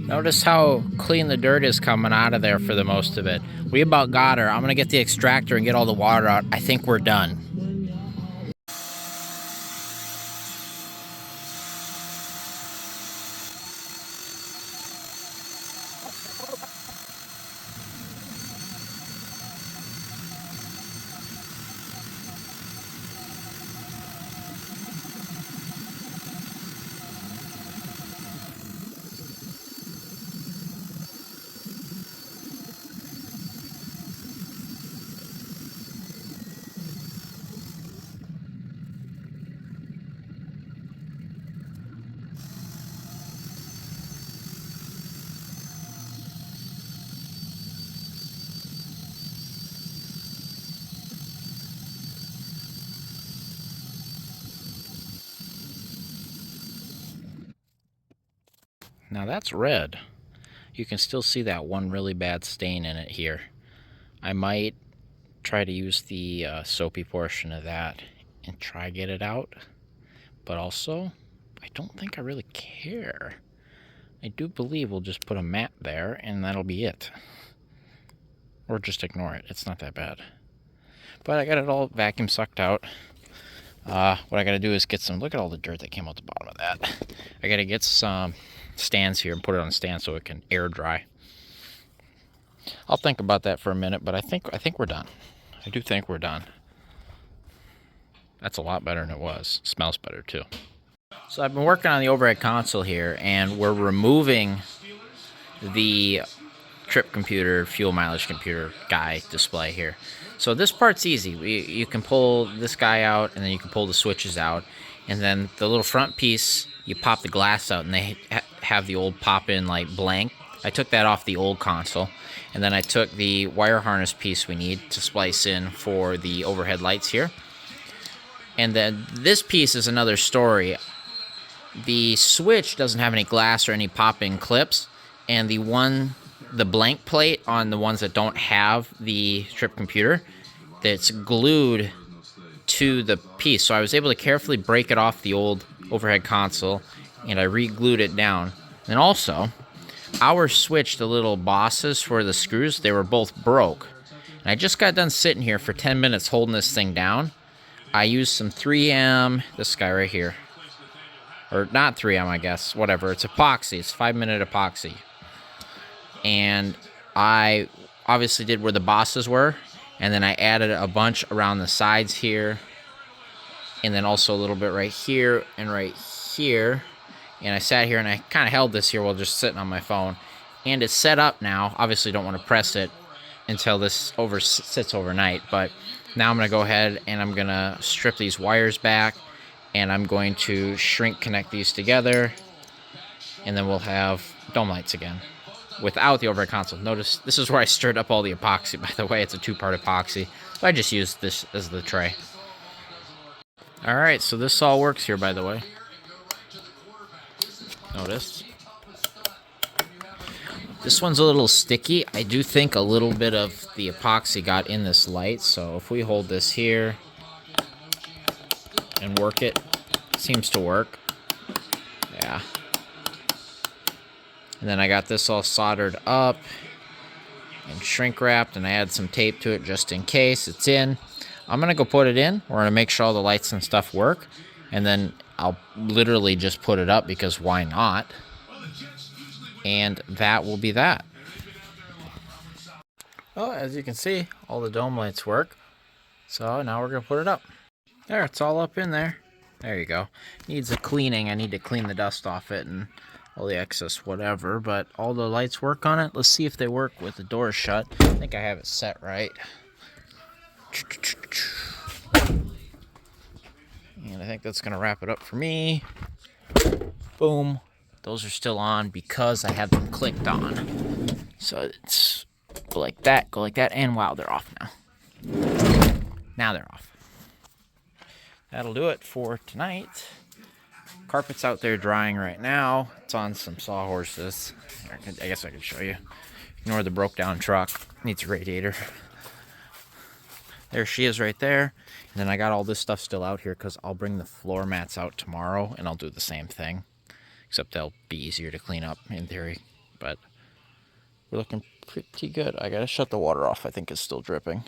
Notice how clean the dirt is coming out of there for the most of it. We about got her. I'm going to get the extractor and get all the water out. I think we're done. Now that's red. You can still see that one really bad stain in it here. I might try to use the soapy portion of that and try get it out. But also, I don't think I really care. I do believe we'll just put a mat there and that'll be it. Or just ignore it. It's not that bad. But I got it all vacuum sucked out. What I gotta do is get some, look at all the dirt that came out the bottom of that. I gotta get some stands here and put it on a stand so it can air dry. I'll think about that for a minute, but I think we're done. I do think we're done. That's a lot better than it was. It smells better too. So I've been working on the overhead console here, and we're removing the trip computer, fuel mileage computer guy display here. So this part's easy. You can pull this guy out, and then you can pull the switches out, and then the little front piece, you pop the glass out, and they have the old pop-in like blank. I took that off the old console, and then I took the wire harness piece we need to splice in for the overhead lights here. And then this piece is another story. The switch doesn't have any glass or any pop-in clips, and the blank plate on the ones that don't have the strip computer, that's glued to the piece. So I was able to carefully break it off the old overhead console, and I re-glued it down. And also, our switch, the little bosses for the screws, they were both broke. And I just got done sitting here for 10 minutes holding this thing down. I used some 3M, this guy right here. Or not 3M, I guess, whatever. It's epoxy, it's 5-minute epoxy. And I obviously did where the bosses were, and then I added a bunch around the sides here, and then also a little bit right here and right here. And I sat here and I kind of held this here while just sitting on my phone, and it's set up now. Obviously don't want to press it until this sits overnight, but now I'm going to go ahead and I'm going to strip these wires back, and I'm going to shrink connect these together, and then we'll have dome lights again without the overhead console. Notice this is where I stirred up all the epoxy, by the way. It's a 2-part epoxy, so I just used this as the tray. Alright, so this all works here, by the way. Notice. This one's a little sticky. I do think a little bit of the epoxy got in this light, so if we hold this here and work it, seems to work. Yeah. And then I got this all soldered up and shrink wrapped, and I add some tape to it just in case it's in. I'm going to go put it in. We're going to make sure all the lights and stuff work, and then I'll literally just put it up because why not? And that will be that. Well, as you can see, all the dome lights work. So now we're going to put it up. There, it's all up in there. There you go. Needs a cleaning. I need to clean the dust off it and all the excess whatever, but all the lights work on it. Let's see if they work with the door shut. I think I have it set right. And I think that's going to wrap it up for me. Boom. Those are still on because I have them clicked on. So it's go like that, and wow, they're off now. Now they're off. That'll do it for tonight. Carpet's out there drying right now. It's on some sawhorses. I guess I could show you. Ignore the broke down truck. Needs a radiator. There she is right there. And then I got all this stuff still out here because I'll bring the floor mats out tomorrow and I'll do the same thing. Except they'll be easier to clean up in theory. But we're looking pretty good. I gotta shut the water off. I think it's still dripping.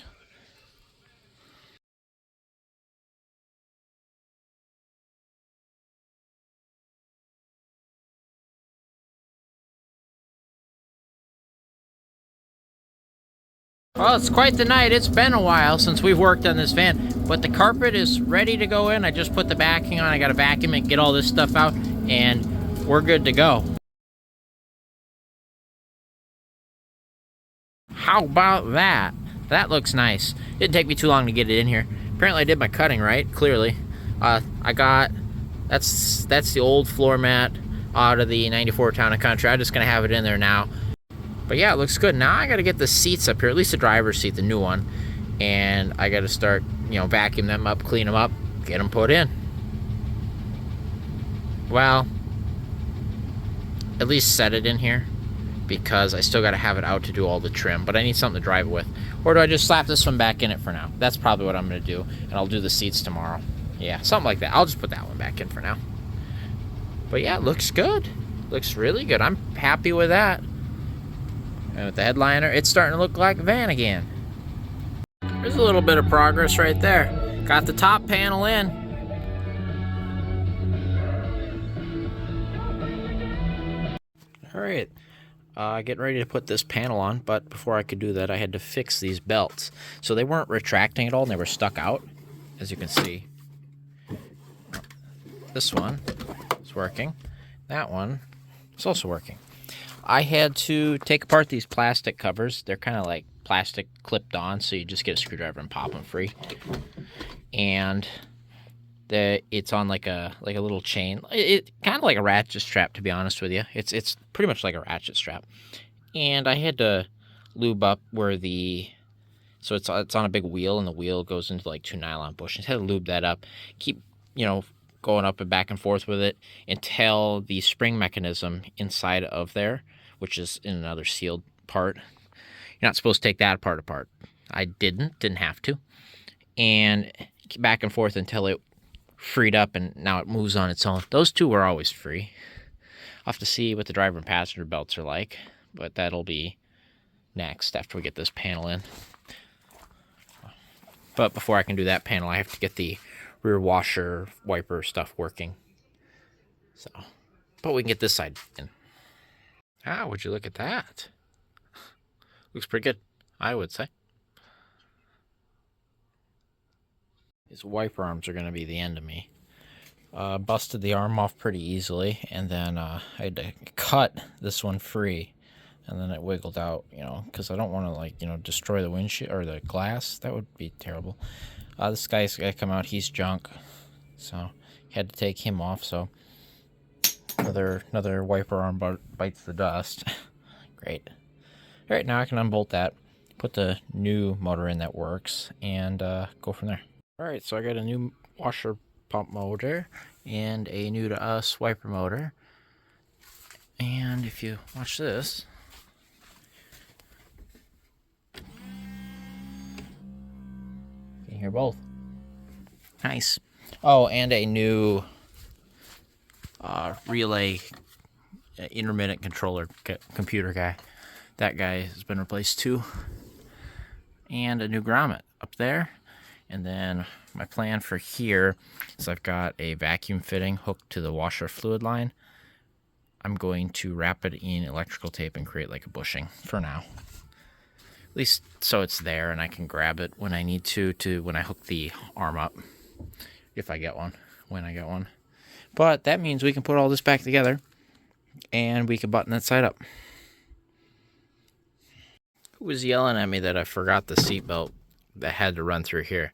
Well, it's quite the night. It's been a while since we've worked on this van, but the carpet is ready to go in. I just put the backing on. I got to vacuum it, get all this stuff out, and we're good to go. How about that? That looks nice. Didn't take me too long to get it in here. Apparently I did my cutting right, clearly. I got, that's the old floor mat out of the 94 Town and Country. I'm just going to have it in there now. But yeah, it looks good. Now I got to get the seats up here, at least the driver's seat, the new one. And I got to start, vacuum them up, clean them up, get them put in. Well, at least set it in here because I still got to have it out to do all the trim. But I need something to drive it with. Or do I just slap this one back in it for now? That's probably what I'm going to do. And I'll do the seats tomorrow. Yeah, something like that. I'll just put that one back in for now. But yeah, it looks good. Looks really good. I'm happy with that. And with the headliner, it's starting to look like a van again. There's a little bit of progress right there. Got the top panel in. Alright, getting ready to put this panel on, but before I could do that, I had to fix these belts. So they weren't retracting at all, and they were stuck out, as you can see. This one is working. That one is also working. I had to take apart these plastic covers. They're kind of like plastic clipped on, so you just get a screwdriver and pop them free. And it's on like a little chain. It kind of like a ratchet strap, to be honest with you. It's pretty much like a ratchet strap. And I had to lube up where so it's on a big wheel, and the wheel goes into like 2 nylon bushings. I had to lube that up. Keep going up and back and forth with it until the spring mechanism inside of there which is in another sealed part. You're not supposed to take that part apart. I didn't have to. And back and forth until it freed up, and now it moves on its own. Those two were always free. I'll have to see what the driver and passenger belts are like, but that'll be next after we get this panel in. But before I can do that panel, I have to get the rear washer wiper stuff working. So, but we can get this side in. Ah, would you look at that? Looks pretty good, I would say. These wiper arms are going to be the end of me. Busted the arm off pretty easily, and then I had to cut this one free, and then it wiggled out, you know, because I don't want to, like, you know, destroy the windshield or the glass. That would be terrible. This guy's got to come out. He's junk, so had to take him off. So another wiper arm bites the dust. Great. All right, now I can unbolt that, put the new motor in that works, and go from there. All right, so I got a new washer pump motor and a new to us wiper motor. And if you watch this, you can hear both. Nice. Oh, and a new relay intermittent controller computer guy. That guy has been replaced too. And a new grommet up there. And then my plan for here is I've got a vacuum fitting hooked to the washer fluid line. I'm going to wrap it in electrical tape and create like a bushing for now. At least so it's there and I can grab it when I need to when I hook the arm up. If I get one, when I get one. But that means we can put all this back together and we can button that side up. Who was yelling at me that I forgot the seatbelt that had to run through here?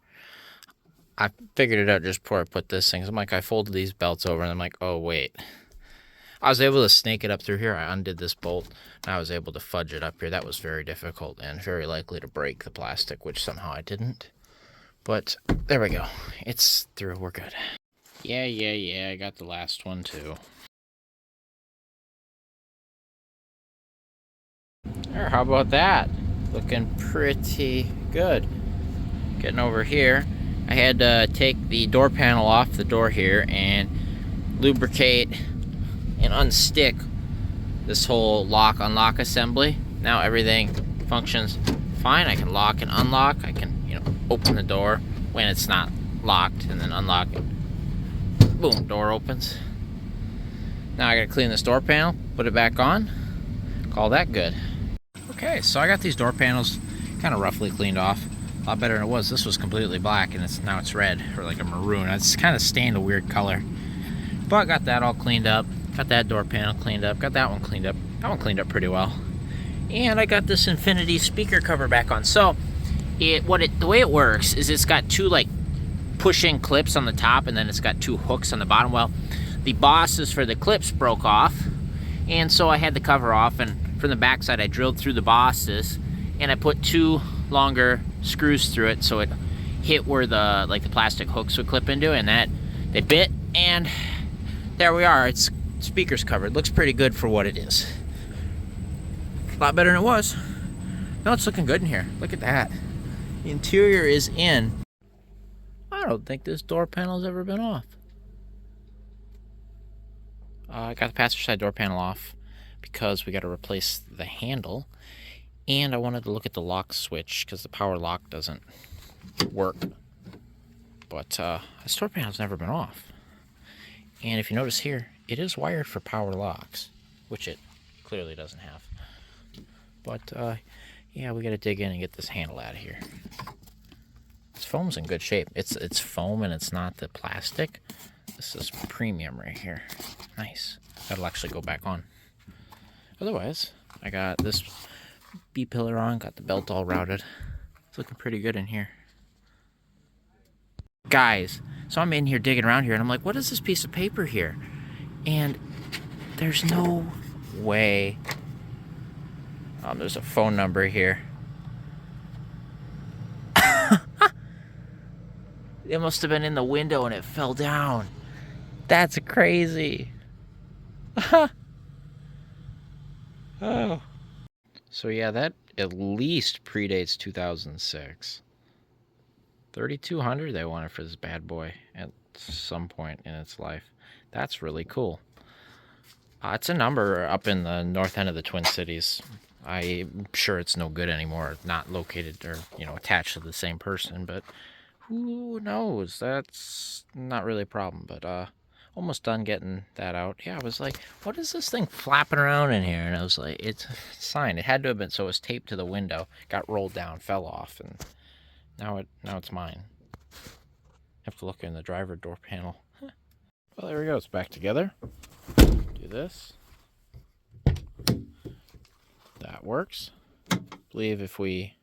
I figured it out just before I put this thing. I'm like, I folded these belts over and I'm like, oh wait. I was able to snake it up through here. I undid this bolt and I was able to fudge it up here. That was very difficult and very likely to break the plastic, which somehow I didn't. But there we go. It's through. We're good. Yeah. I got the last one too. There, how about that? Looking pretty good. Getting over here, I had to take the door panel off the door here and lubricate and unstick this whole lock-unlock assembly. Now everything functions fine. I can lock and unlock. I can, you know, open the door when it's not locked and then unlock it. Boom, door opens. Now I gotta clean this door panel, put it back on, call that good. Okay, so I got these door panels kind of roughly cleaned off. A lot better than it was. This was completely black and now it's red or like a maroon. It's kind of stained a weird color. But got that all cleaned up. Got that door panel cleaned up. Got that one cleaned up. That one cleaned up pretty well. And I got this Infinity speaker cover back on. So the way it works is it's got two like push-in clips on the top and then it's got two hooks on the bottom. Well, the bosses for the clips broke off, and so I had the cover off, and from the back side I drilled through the bosses and I put two longer screws through it so it hit where the plastic hooks would clip into, and that they bit, and there we are. It's speakers covered. Looks pretty good for what it is. A lot better than it was. No, it's looking good in here. Look at that. The interior is in. I don't think this door panel's ever been off. I got the passenger side door panel off because we got to replace the handle, and I wanted to look at the lock switch because the power lock doesn't work. But this door panel's never been off. And if you notice here, it is wired for power locks, which it clearly doesn't have. But yeah, we got to dig in and get this handle out of here. This foam's in good shape. It's foam and it's not the plastic. This is premium right here. Nice. That'll actually go back on. Otherwise, I got this B-pillar on, got the belt all routed. It's looking pretty good in here. Guys, so I'm in here digging around here and I'm like, what is this piece of paper here? And there's no way. There's a phone number here. It must have been in the window and it fell down. That's crazy. Oh. So yeah, that at least predates 2006. 3,200 they wanted for this bad boy at some point in its life. That's really cool. It's a number up in the north end of the Twin Cities. I'm sure it's no good anymore, not located or, attached to the same person, but who knows? That's not really a problem, but almost done getting that out. Yeah, I was like, what is this thing flapping around in here? And I was like, it's a sign. It had to have been, so it was taped to the window, got rolled down, fell off, and now it's mine. Have to look in the driver door panel. Well, there we go. It's back together. Do this. That works. I believe if we...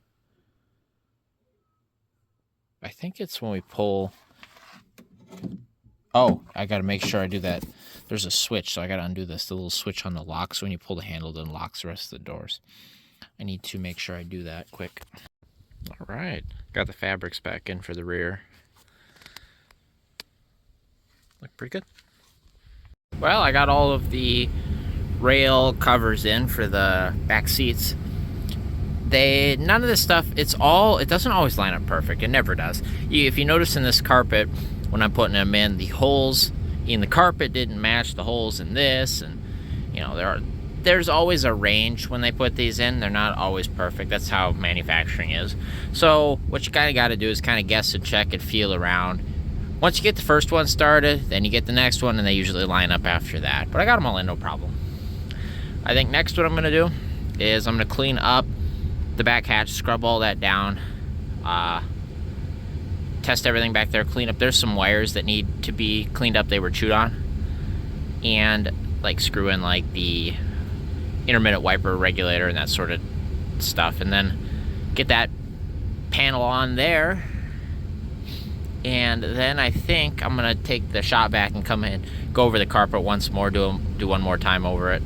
I think it's when we pull... Oh, I got to make sure I do that. There's a switch, so I got to undo this. The little switch on the lock, so when you pull the handle, it unlocks the rest of the doors. I need to make sure I do that quick. All right. Got the fabrics back in for the rear. Look pretty good. Well, I got all of the rail covers in for the back seats. None of this stuff, it doesn't always line up perfect. It never does. If you notice in this carpet, when I'm putting them in, the holes in the carpet didn't match the holes in this, and there's always a range when they put these in. They're not always perfect. That's how manufacturing is. So what you kind of got to do is kind of guess and check and feel around. Once you get the first one started, then you get the next one, and they usually line up after that. But I got them all in, no problem. I think next what I'm going to do is I'm going to clean up the back hatch, scrub all that down, test everything back there, clean up. There's some wires that need to be cleaned up. They were chewed on. And screw in the intermittent wiper regulator and that sort of stuff. And then get that panel on there. And then I think I'm going to take the shop vac and come in, go over the carpet once more, do one more time over it.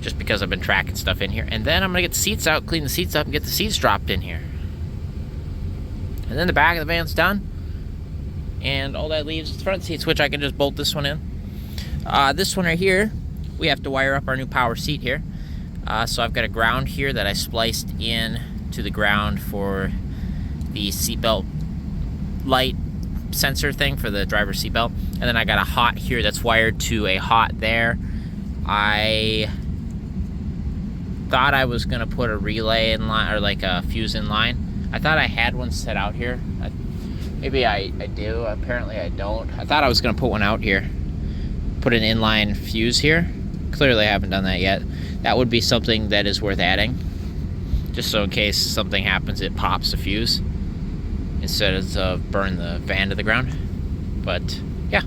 Just because I've been tracking stuff in here. And then I'm going to get the seats out, clean the seats up, and get the seats dropped in here. And then the back of the van's done. And all that leaves is the front seats, which I can just bolt this one in. This one right here, we have to wire up our new power seat here. So I've got a ground here that I spliced in to the ground for the seatbelt light sensor thing for the driver's seatbelt. And then I got a hot here that's wired to a hot there. I thought I was going to put a relay in line, or a fuse in line. I thought I had one set out here. Maybe I do. Apparently I don't. I thought I was going to put one out here. Put an inline fuse here. Clearly I haven't done that yet. That would be something that is worth adding. Just so in case something happens, it pops a fuse. Instead of burn the van to the ground. But, yeah.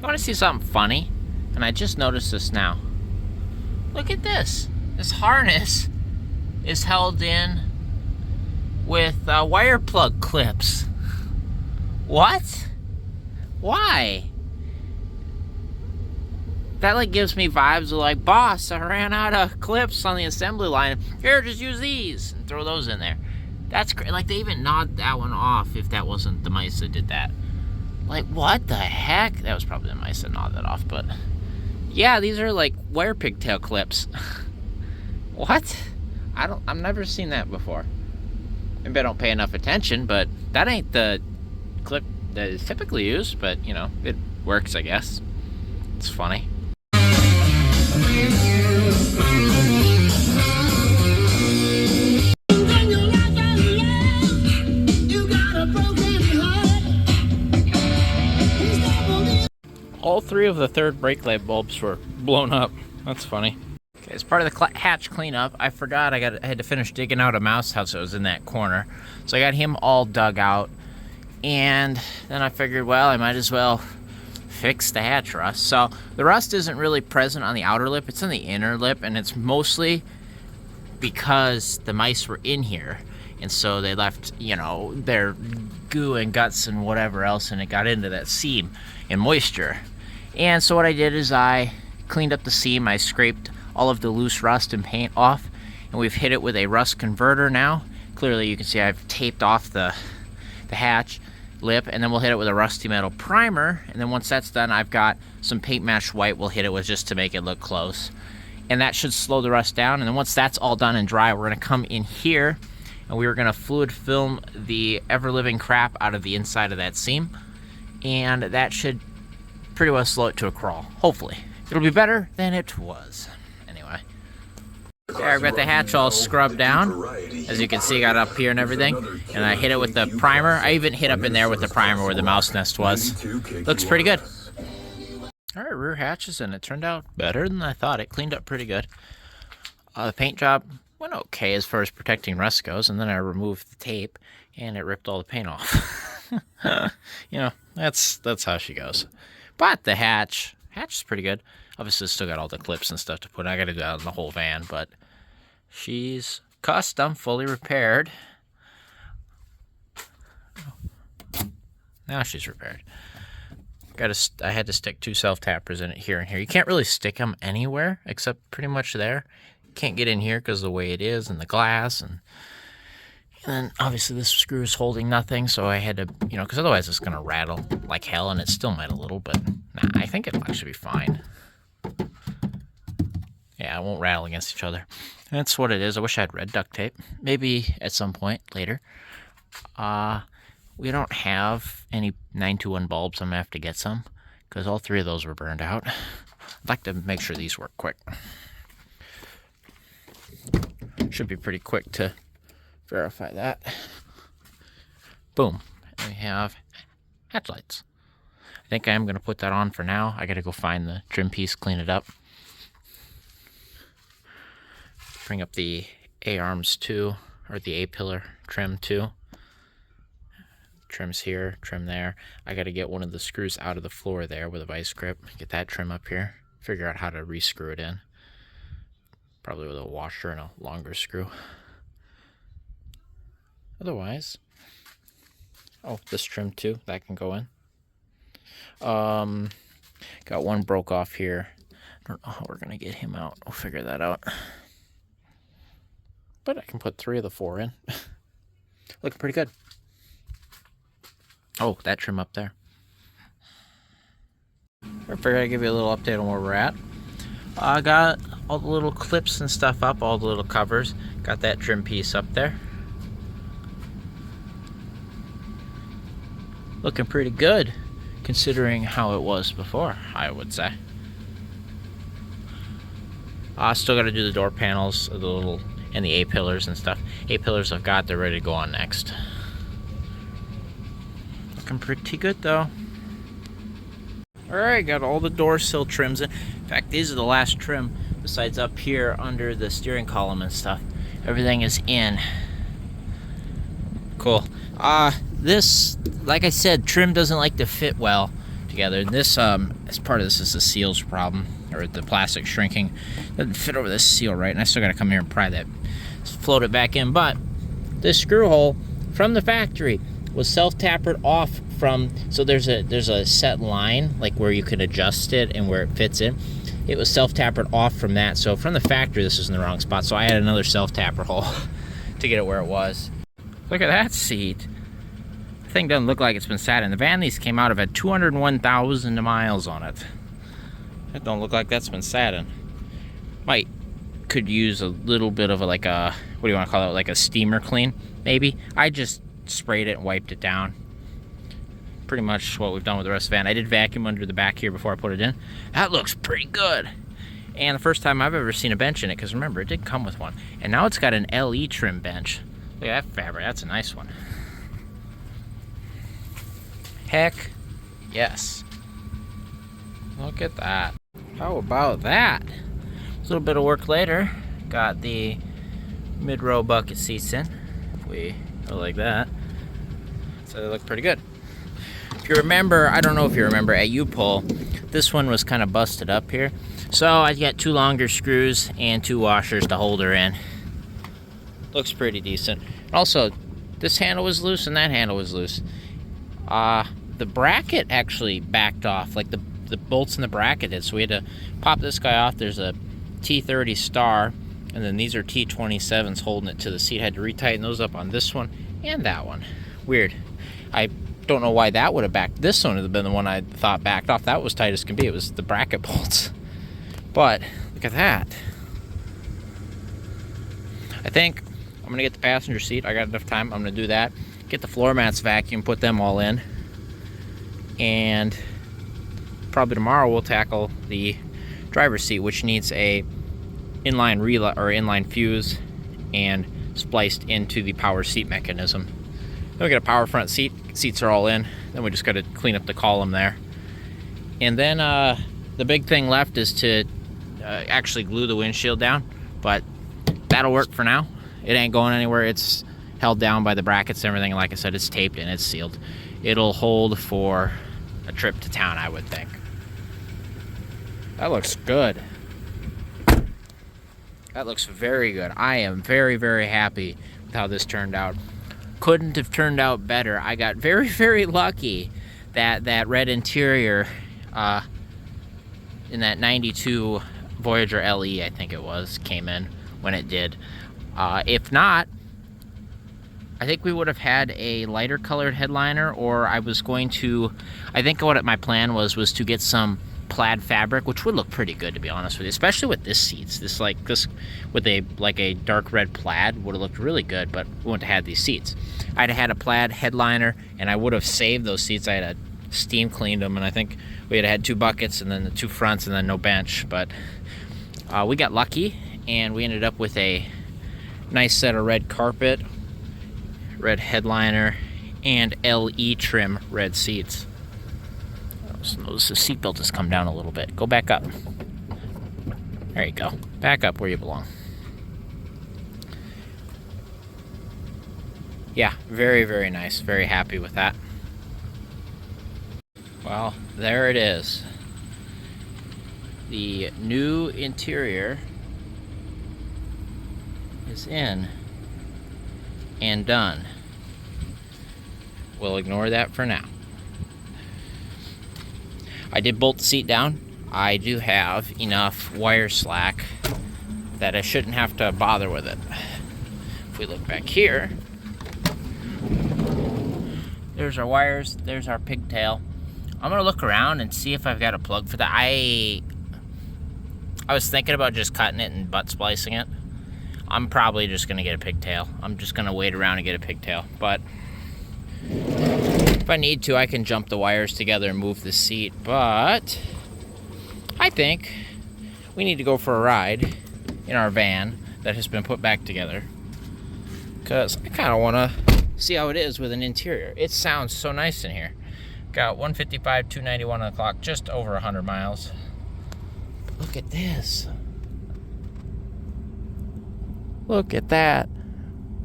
I want to see something funny. And I just noticed this now. Look at this. This harness is held in with wire plug clips. What? Why? That gives me vibes of boss, I ran out of clips on the assembly line. Here, just use these and throw those in there. That's great. They even gnawed that one off if that wasn't the mice that did that. What the heck? That was probably the mice that gnawed that off, but yeah, these are wire pigtail clips. What? I've never seen that before. Maybe I don't pay enough attention, but that ain't the clip that is typically used, but it works, I guess. It's funny. All three of the third brake light bulbs were blown up. That's funny. Okay, as part of the hatch cleanup, I forgot I had to finish digging out a mouse house that was in that corner. So I got him all dug out. And then I figured, well, I might as well fix the hatch rust. So the rust isn't really present on the outer lip. It's on the inner lip. And it's mostly because the mice were in here. And so they left, their goo and guts and whatever else. And it got into that seam and moisture. And so what I did is I cleaned up the seam. I scraped all of the loose rust and paint off, and we've hit it with a rust converter now. Clearly you can see I've taped off the hatch lip, and then we'll hit it with a rusty metal primer, and then once that's done, I've got some paint match white we'll hit it with just to make it look close. and that should slow the rust down. And then once that's all done and dry, we're gonna come in here and we are gonna fluid film the ever-living crap out of the inside of that seam, and that should pretty well slow it to a crawl, hopefully. It'll be better than it was. Anyway. There, I've got the hatch all scrubbed down. As you can see, I got up here and everything. And I hit it with the primer. I even hit up in there with the primer where the mouse nest was. Looks pretty good. Alright, rear hatch is in. It turned out better than I thought. It cleaned up pretty good. The paint job went okay as far as protecting rust goes. And then I removed the tape and it ripped all the paint off. You know, that's how she goes. But the hatch is pretty good. Obviously, it's still got all the clips and stuff to put. I got to do that on the whole van, but she's custom, fully repaired. Now she's repaired. I had to stick 2 self-tappers in it here and here. You can't really stick them anywhere except pretty much there. You can't get in here because of the way it is and the glass. And then obviously this screw is holding nothing, so I had to, you know, because otherwise it's going to rattle like hell, and it still might a little, but nah, I think it'll actually be fine. Yeah, it won't rattle against each other. That's what it is. I wish I had red duct tape. Maybe at some point later. We don't have any 921 bulbs. I'm going to have to get some, because all 3 of those were burned out. I'd like to make sure these work quick. Should be pretty quick to verify that. Boom. And we have hatch lights. I think I am going to put that on for now. I got to go find the trim piece, clean it up. Bring up the A-arms too, or the A-pillar trim too. Trim's here, trim there. I got to get one of the screws out of the floor there with a vice grip. Get that trim up here. Figure out how to re-screw it in. Probably with a washer and a longer screw. Otherwise, oh, this trim too, that can go in. Got one broke off here. I don't know how we're gonna get him out. We'll figure that out. But I can put 3 of the 4 in. Looking pretty good. Oh, that trim up there. I figured I'd give you a little update on where we're at. I got all the little clips and stuff up, all the little covers. Got that trim piece up there. Looking pretty good, considering how it was before, I would say. I still got to do the door panels, the little, and the A-pillars and stuff. A-pillars I've got, they're ready to go on next. Looking pretty good though. Alright, got all the door sill trims in. In fact, these are the last trim, besides up here under the steering column and stuff. Everything is in. Cool. This, like I said, trim doesn't like to fit well together. This, as part of this, is the seals problem, or the plastic shrinking. Doesn't fit over this seal right, and I still got to come here and pry that, float it back in. But this screw hole from the factory was self-tapered off from, so there's a set line, like where you can adjust it and where it fits in. It was self-tapered off from that, so from the factory this is in the wrong spot, so I had another self-tapper hole to get it where it was. Look at that seat. The thing doesn't look like it's been sat in. The van these came out of had 201,000 miles on it. That don't look like that's been sat in. Could use a little bit of what do you want to call it, like a steamer clean, maybe. I just sprayed it and wiped it down. Pretty much what we've done with the rest of the van. I did vacuum under the back here before I put it in. That looks pretty good. And the first time I've ever seen a bench in it, because remember, it did come with one. And now it's got an LE trim bench. Look at that fabric, that's a nice one. Heck yes. Look at that. How about that? A little bit of work later. Got the mid-row bucket seats in. If we go like that. So they look pretty good. If you remember, I don't know if you remember, at U-Pull, this one was kind of busted up here. So I got 2 longer screws and 2 washers to hold her in. Looks pretty decent. Also, this handle was loose and that handle was loose. The bracket actually backed off, like the bolts in the bracket did, so we had to pop this guy off. There's a T30 star, and then these are T27s holding it to the seat. I had to retighten those up on this one and that one. Weird. I don't know why that would have backed. This one would have been the one I thought backed off. That was tight as can be. It was the bracket bolts. But look at that. I think I'm gonna get the passenger seat. I got enough time. I'm gonna do that. Get the floor mats vacuum, put them all in, and probably tomorrow we'll tackle the driver's seat, which needs a inline relay or inline fuse and spliced into the power seat mechanism. Then we got a power front seat. Seats are all in. Then we just got to clean up the column there. And then the big thing left is to actually glue the windshield down, but that'll work for now. It ain't going anywhere. It's held down by the brackets and everything. Like I said, it's taped and it's sealed. It'll hold for a trip to town, I would think. That looks good. That looks very good. I am very, very happy with how this turned out. Couldn't have turned out better. I got very, very lucky that that red interior in that 92 Voyager LE, I think it was, came in when it did. If not, I think we would have had a lighter colored headliner, or I was going to, I think what my plan was to get some plaid fabric, which would look pretty good, to be honest with you, especially with this seats. This with a dark red plaid would have looked really good, but we wouldn't have had these seats. I'd have had a plaid headliner, and I would have saved those seats. I had steam cleaned them, and I think we had 2 buckets, and then the 2 fronts, and then no bench. But we got lucky, and we ended up with a nice set of red carpet, red headliner, and LE trim red seats. Notice the seatbelt has come down a little bit. Go back up. There you go. Back up where you belong. Yeah, very, very nice. Very happy with that. Well, there it is. The new interior is in and done. We'll ignore that for now. I did bolt the seat down. I do have enough wire slack that I shouldn't have to bother with it. If we look back here, there's our wires, there's our pigtail. I'm gonna look around and see if I've got a plug for that. I was thinking about just cutting it and butt splicing it. I'm probably just gonna get a pigtail. I'm just gonna wait around and get a pigtail, but if I need to, I can jump the wires together and move the seat, but I think we need to go for a ride in our van that has been put back together, because I kind of want to see how it is with an interior. It sounds so nice in here. Got 155, 291 on the clock, just over 100 miles. Look at this. Look at that.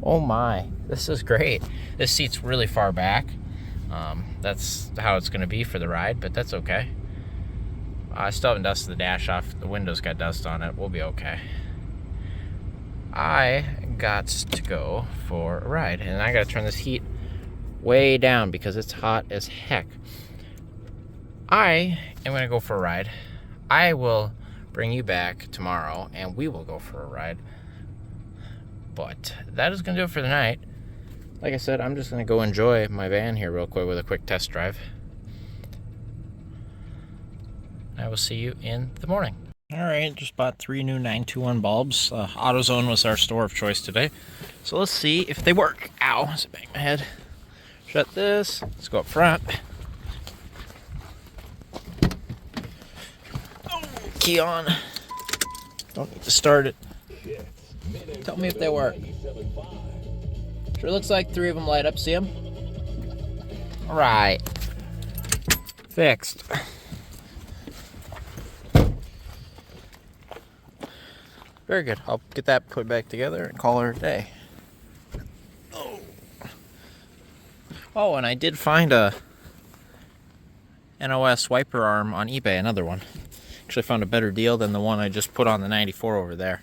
Oh my, this is great. This seat's really far back. That's how it's going to be for the ride, but that's okay. I still haven't dusted the dash off. The windows got dust on it. We'll be okay. I got to go for a ride, and I got to turn this heat way down because it's hot as heck. I am going to go for a ride. I will bring you back tomorrow, and we will go for a ride. But that is going to do it for the night. Like I said, I'm just going to go enjoy my van here real quick with a quick test drive. I will see you in the morning. Alright, just bought 3 new 921 bulbs. AutoZone was our store of choice today. So let's see if they work. Ow, let's bang my head. Shut this. Let's go up front. Oh, key on. Don't need to start it. Tell me if they work. Sure looks like 3 of them light up. See them? Alright. Fixed. Very good. I'll get that put back together and call her a day. Oh, and I did find a NOS wiper arm on eBay, another one. Actually found a better deal than the one I just put on the 94 over there.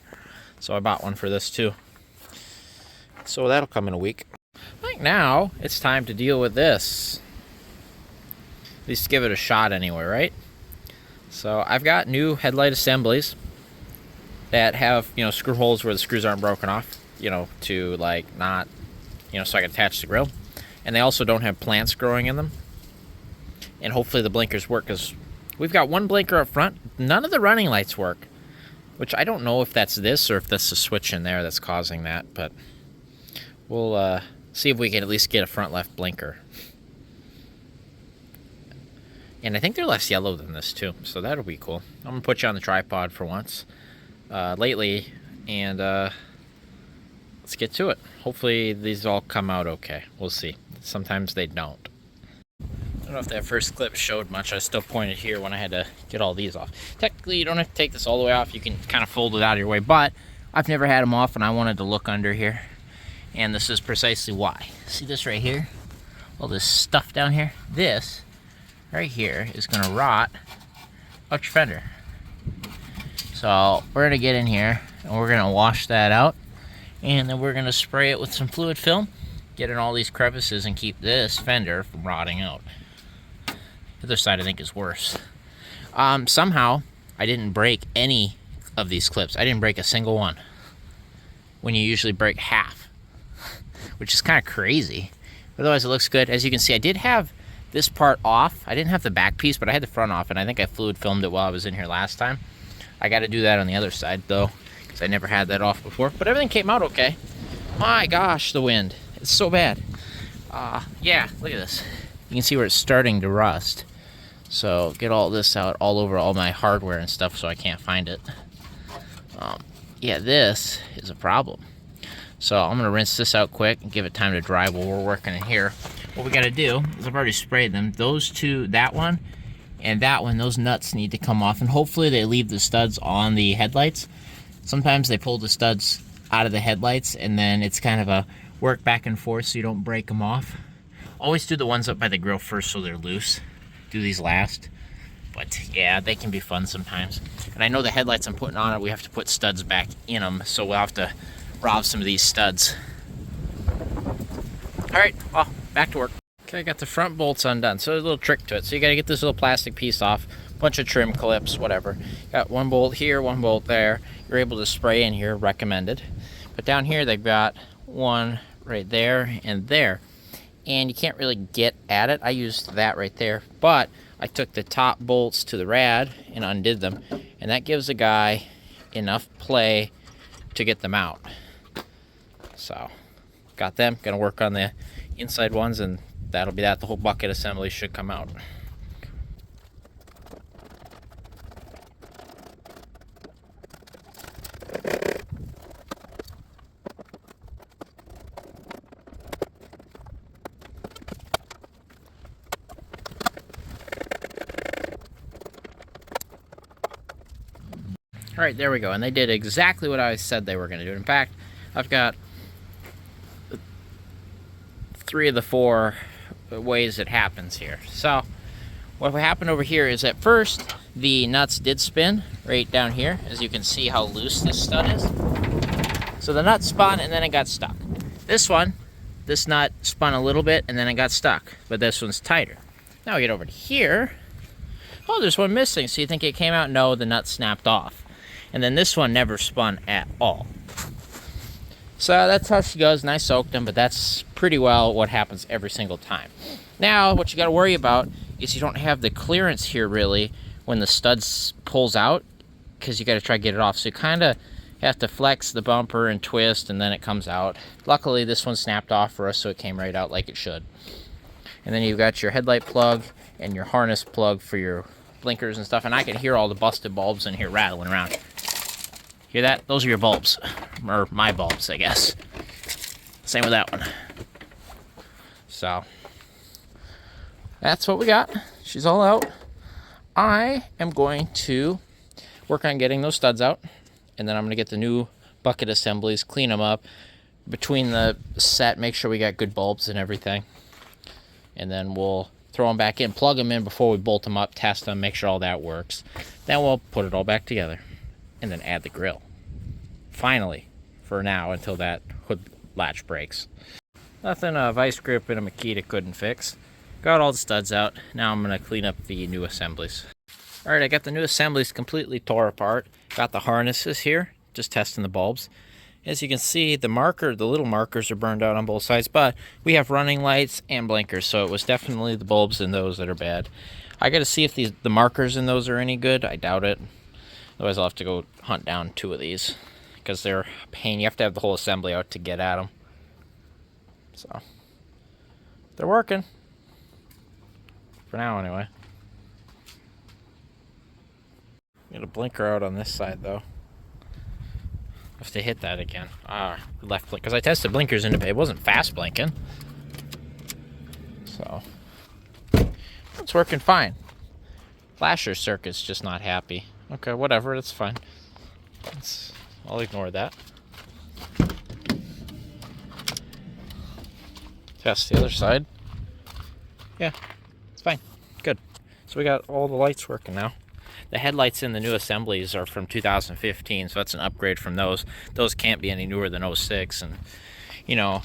So I bought one for this too. So that'll come in a week. I think now it's time to deal with this. At least give it a shot anyway, right? So I've got new headlight assemblies that have, screw holes where the screws aren't broken off, to like not, so I can attach the grill. And they also don't have plants growing in them. And hopefully the blinkers work, because we've got one blinker up front. None of the running lights work. which I don't know if that's this or if that's the switch in there that's causing that, but we'll see if we can at least get a front left blinker. And I think they're less yellow than this too, so that'll be cool. I'm gonna put you on the tripod for once lately, and let's get to it. Hopefully these all come out okay. We'll see. Sometimes they don't. I don't know if that first clip showed much. I still pointed here when I had to get all these off. Technically, you don't have to take this all the way off. You can kind of fold it out of your way, but I've never had them off, and I wanted to look under here, and this is precisely why. See this right here? All this stuff down here? This right here is going to rot out your fender. So we're going to get in here, and we're going to wash that out, and then we're going to spray it with some fluid film, get in all these crevices, and keep this fender from rotting out. The other side I think is worse. Somehow I didn't break any of these clips. I didn't break a single one, when you usually break half, which is kind of crazy. Otherwise it looks good. As you can see, I did have this part off. I didn't have the back piece, but I had the front off, and I think I fluid filmed it while I was in here last time. I got to do that on the other side though, because I never had that off before, but everything came out okay. My gosh, the wind, it's so bad. Yeah, look at this. You can see where it's starting to rust. So get all this out all over all my hardware and stuff so I can't find it. Yeah, this is a problem. So I'm gonna rinse this out quick and give it time to dry while we're working in here. What we gotta do is, I've already sprayed them. Those two, that one and that one, those nuts need to come off, and hopefully they leave the studs on the headlights. Sometimes they pull the studs out of the headlights, and then it's kind of a work back and forth so you don't break them off. Always do the ones up by the grill first so they're loose. Do these last. But yeah, they can be fun sometimes. And I know the headlights I'm putting on it, we have to put studs back in them, so we'll have to rob some of these studs. Alright, well, back to work. Okay, I got the front bolts undone. So there's a little trick to it. So you gotta get this little plastic piece off, bunch of trim clips, whatever. Got one bolt here, one bolt there. You're able to spray in here, recommended. But down here they've got one right there and there. And you can't really get at it. I used that right there, but I took the top bolts to the rad and undid them, and that gives the guy enough play to get them out. So got them, gonna work on the inside ones, and that'll be that. The whole bucket assembly should come out. All right, there we go. And they did exactly what I said they were going to do. In fact, I've got 3 of the 4 ways it happens here. So what happened over here is, at first the nuts did spin right down here, as you can see how loose this stud is. So the nut spun and then it got stuck. This one, this nut spun a little bit and then it got stuck, but this one's tighter. Now we get over to here. Oh, there's one missing. So you think it came out? No, the nut snapped off. And then this one never spun at all. So that's how she goes, and I soaked them, but that's pretty well what happens every single time. Now, what you gotta worry about is you don't have the clearance here really when the studs pulls out, because you gotta try to get it off. So you kinda have to flex the bumper and twist, and then it comes out. Luckily, this one snapped off for us, so it came right out like it should. And then you've got your headlight plug and your harness plug for your blinkers and stuff, and I can hear all the busted bulbs in here rattling around. Hear that? Those are your bulbs. Or my bulbs, I guess. Same with that one. So, that's what we got. She's all out. I am going to work on getting those studs out, and then I'm going to get the new bucket assemblies, clean them up between the set, make sure we got good bulbs and everything. And then we'll throw them back in, plug them in before we bolt them up, test them, make sure all that works. Then we'll put it all back together. And then add the grill. Finally, for now, until that hood latch breaks. Nothing a vice grip and a Makita couldn't fix. Got all the studs out. Now I'm going to clean up the new assemblies. Alright, I got the new assemblies completely tore apart. Got the harnesses here, just testing the bulbs. As you can see, the little markers are burned out on both sides, but we have running lights and blinkers, so it was definitely the bulbs in those that are bad. I got to see if the markers in those are any good. I doubt it. Otherwise I'll have to go hunt down 2 of these, because they're a pain. You have to have the whole assembly out to get at them. So, they're working. For now, anyway. Got a blinker out on this side, though. Have to hit that again. Left blink. Because I tested blinkers into it. It wasn't fast blinking. So, it's working fine. Flasher circuit's just not happy. Okay, whatever. It's fine. I'll ignore that. Test the other side. Yeah, it's fine. Good. So we got all the lights working now. The headlights in the new assemblies are from 2015, so that's an upgrade from those. Those can't be any newer than 06. And, you know,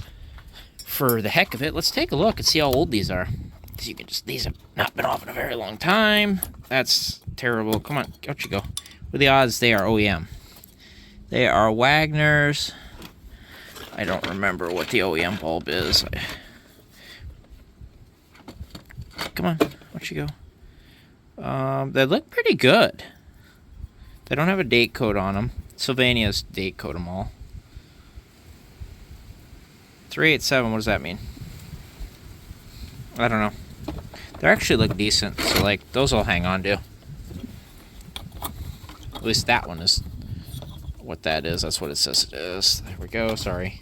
for the heck of it, let's take a look and see how old these are. Because you can just, these have not been off in a very long time. That's terrible. Come on, out you go. What are the odds they are OEM? They are Wagner's. I don't remember what the OEM bulb is. Come on, out you go. They look pretty good. They don't have a date code on them. Sylvania's date code them all. 387, what does that mean? I don't know. They actually look decent, so like those I'll hang on to. At least that one is what that is. That's what it says it is. There we go, sorry.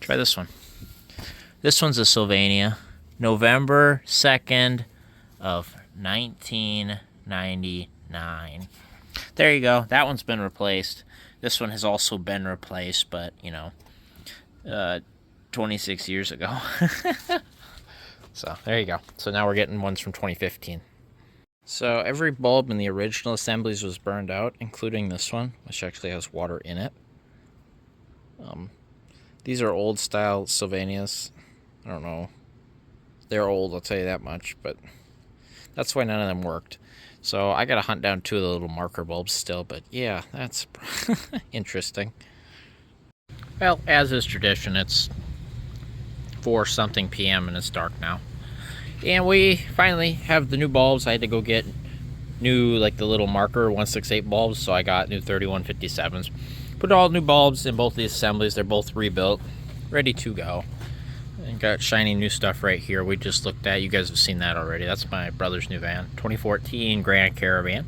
Try this one. This one's a Sylvania. November 2nd of 1999. There you go. That one's been replaced. This one has also been replaced, but, you know, 26 years ago. So, there you go. So now we're getting ones from 2015. So every bulb in the original assemblies was burned out, including this one, which actually has water in it. These are old style Sylvanias. I don't know. They're old, I'll tell you that much, but that's why none of them worked. So I gotta hunt down 2 of the little marker bulbs still, but yeah, that's interesting. Well, as is tradition, it's 4-something p.m. and it's dark now. And we finally have the new bulbs. I had to go get new, like the little marker 168 bulbs, so I got new 3157s. Put all new bulbs in both these assemblies. They're both rebuilt, ready to go. And got shiny new stuff right here we just looked at. You guys have seen that already. That's my brother's new van, 2014 Grand Caravan.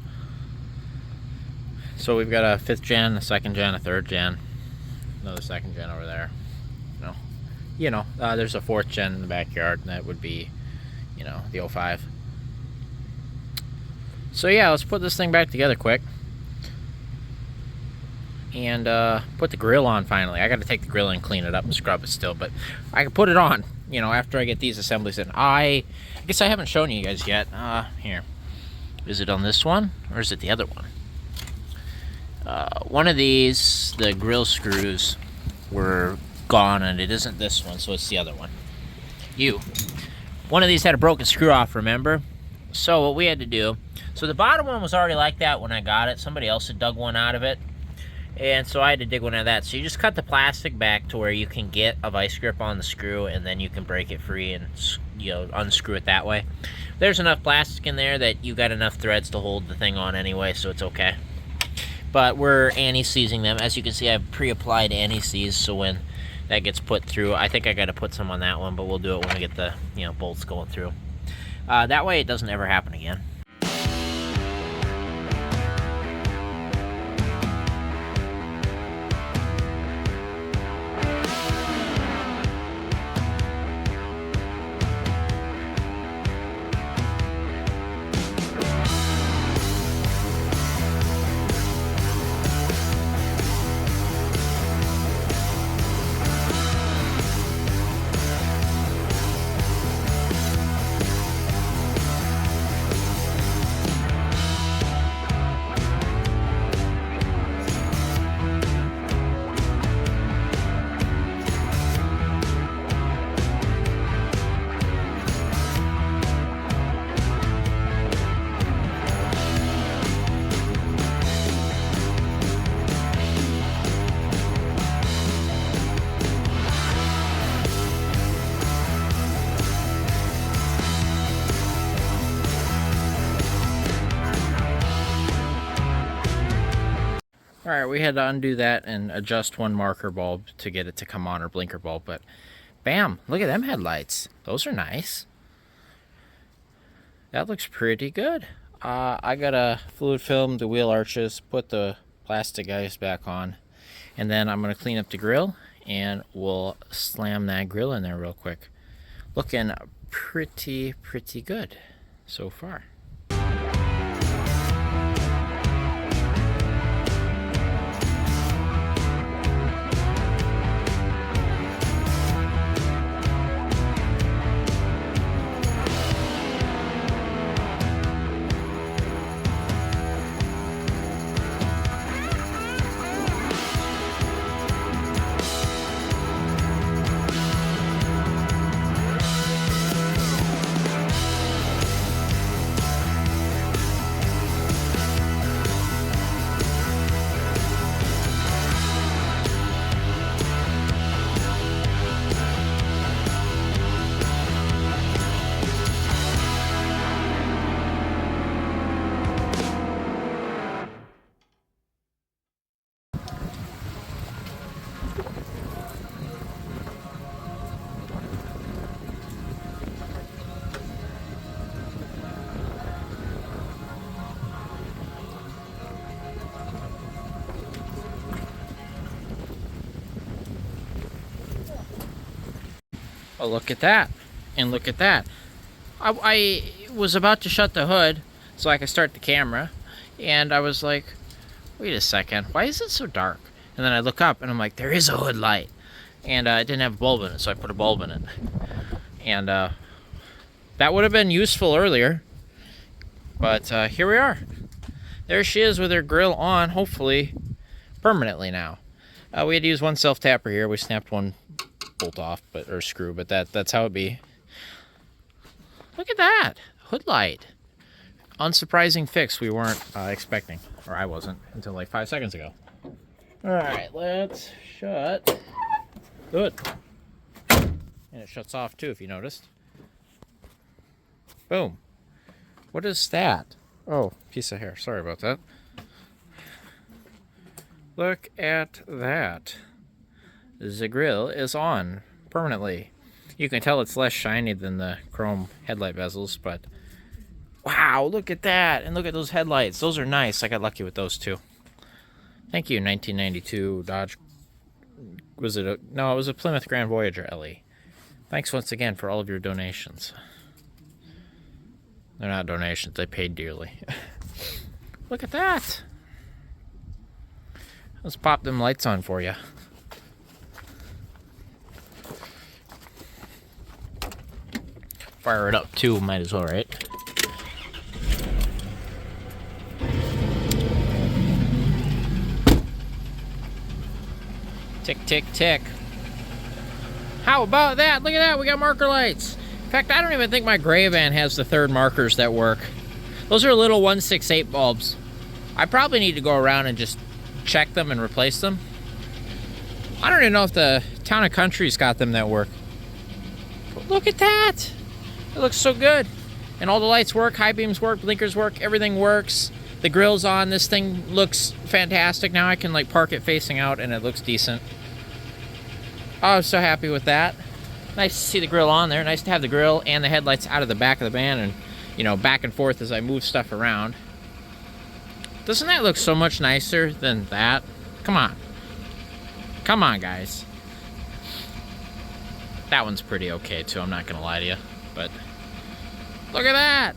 So we've got a 5th gen, a 2nd gen, a 3rd gen, another 2nd gen over there. There's a 4th gen in the backyard, and that would be, the 05. So yeah, let's put this thing back together quick. And put the grill on finally. I got to take the grill and clean it up and scrub it still, but I can put it on, after I get these assemblies in. I guess I haven't shown you guys yet. Here. Is it on this one, or is it the other one? One of these, the grill screws were gone, and it isn't this one, so it's the other one. One of these had a broken screw off, remember? So what we had to do, so the bottom one was already like that when I got it. Somebody else had dug one out of it, and so I had to dig one out of that. So you just cut the plastic back to where you can get a vice grip on the screw, and then you can break it free and unscrew it that way. There's enough plastic in there that you got enough threads to hold the thing on anyway, so it's okay. But we're anti-seizing them. As you can see, I've pre-applied anti-seize, so when that gets put through, I think I got to put some on that one, but we'll do it when we get the bolts going through. That way it doesn't ever happen again. Alright, we had to undo that and adjust one marker bulb to get it to come on, or blinker bulb, but bam, look at them headlights. Those are nice. That looks pretty good. I gotta fluid film the wheel arches, put the plastic guys back on, and then I'm gonna clean up the grill and we'll slam that grill in there real quick. Looking pretty good so far. Oh, look at that. And look at that. I was about to shut the hood so I could start the camera, and I was like, wait a second, why is it so dark? And then I look up and I'm like, there is a hood light. And it didn't have a bulb in it, so I put a bulb in it. And that would have been useful earlier. But here we are. There she is with her grill on, hopefully permanently now. We had to use one self-tapper here. We snapped one bolt off, or screw, but that's how it be. Look at that hood light. Unsurprising fix we weren't expecting, or I wasn't until like 5 seconds ago. All right, let's shut. Good. And it shuts off too, if you noticed. Boom. What is that? Oh, piece of hair. Sorry about that. Look at that. The grill is on permanently. You can tell it's less shiny than the chrome headlight bezels, but wow, look at that. And look at those headlights. Those are nice. I got lucky with those too. Thank you, 1992 Dodge. Was it no, it was a Plymouth Grand Voyager SE. Thanks once again for all of your donations. They're not donations, they paid dearly. Look at that. Let's pop them lights on for you. Fire it up too, might as well, right? Tick, tick, tick. How about that? Look at that, we got marker lights. In fact, I don't even think my gray van has the third markers that work. Those are little 168 bulbs. I probably need to go around and just check them and replace them. I don't even know if the Town & Country's got them that work. But look at that. It looks so good. And all the lights work, high beams work, blinkers work, everything works. The grill's on. This thing looks fantastic. Now I can like park it facing out and it looks decent. Oh, I'm so happy with that. Nice to see the grill on there. Nice to have the grill and the headlights out of the back of the van and, you know, back and forth as I move stuff around. Doesn't that look so much nicer than that? Come on. Come on, guys. That one's pretty okay, too. I'm not going to lie to you. But look at that.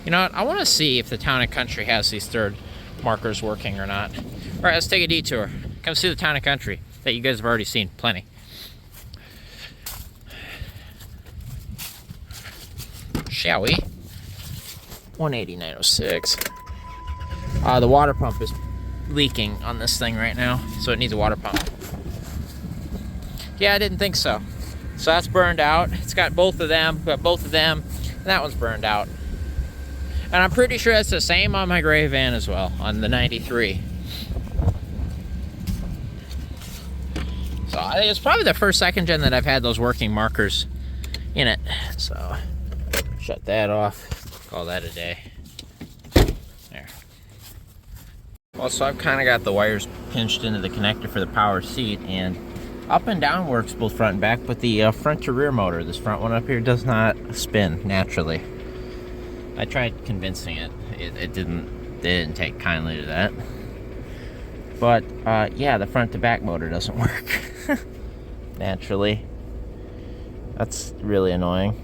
You know what? I want to see if the Town & Country has these third markers working or not. All right, let's take a detour. Come see the Town & Country that you guys have already seen. Plenty. Shall we? 18906. The water pump is leaking on this thing right now, so it needs a water pump. Yeah, I didn't think so. So that's burned out. It's got both of them, and that one's burned out. And I'm pretty sure that's the same on my gray van as well, on the 93. So I think it's probably the first second gen that I've had those working markers in it. So shut that off, call that a day. Well, so I've kind of got the wires pinched into the connector for the power seat, and up and down works both front and back, but the front to rear motor, this front one up here, does not spin naturally. I tried convincing it. It didn't take kindly to that. But yeah, the front to back motor doesn't work naturally. That's really annoying.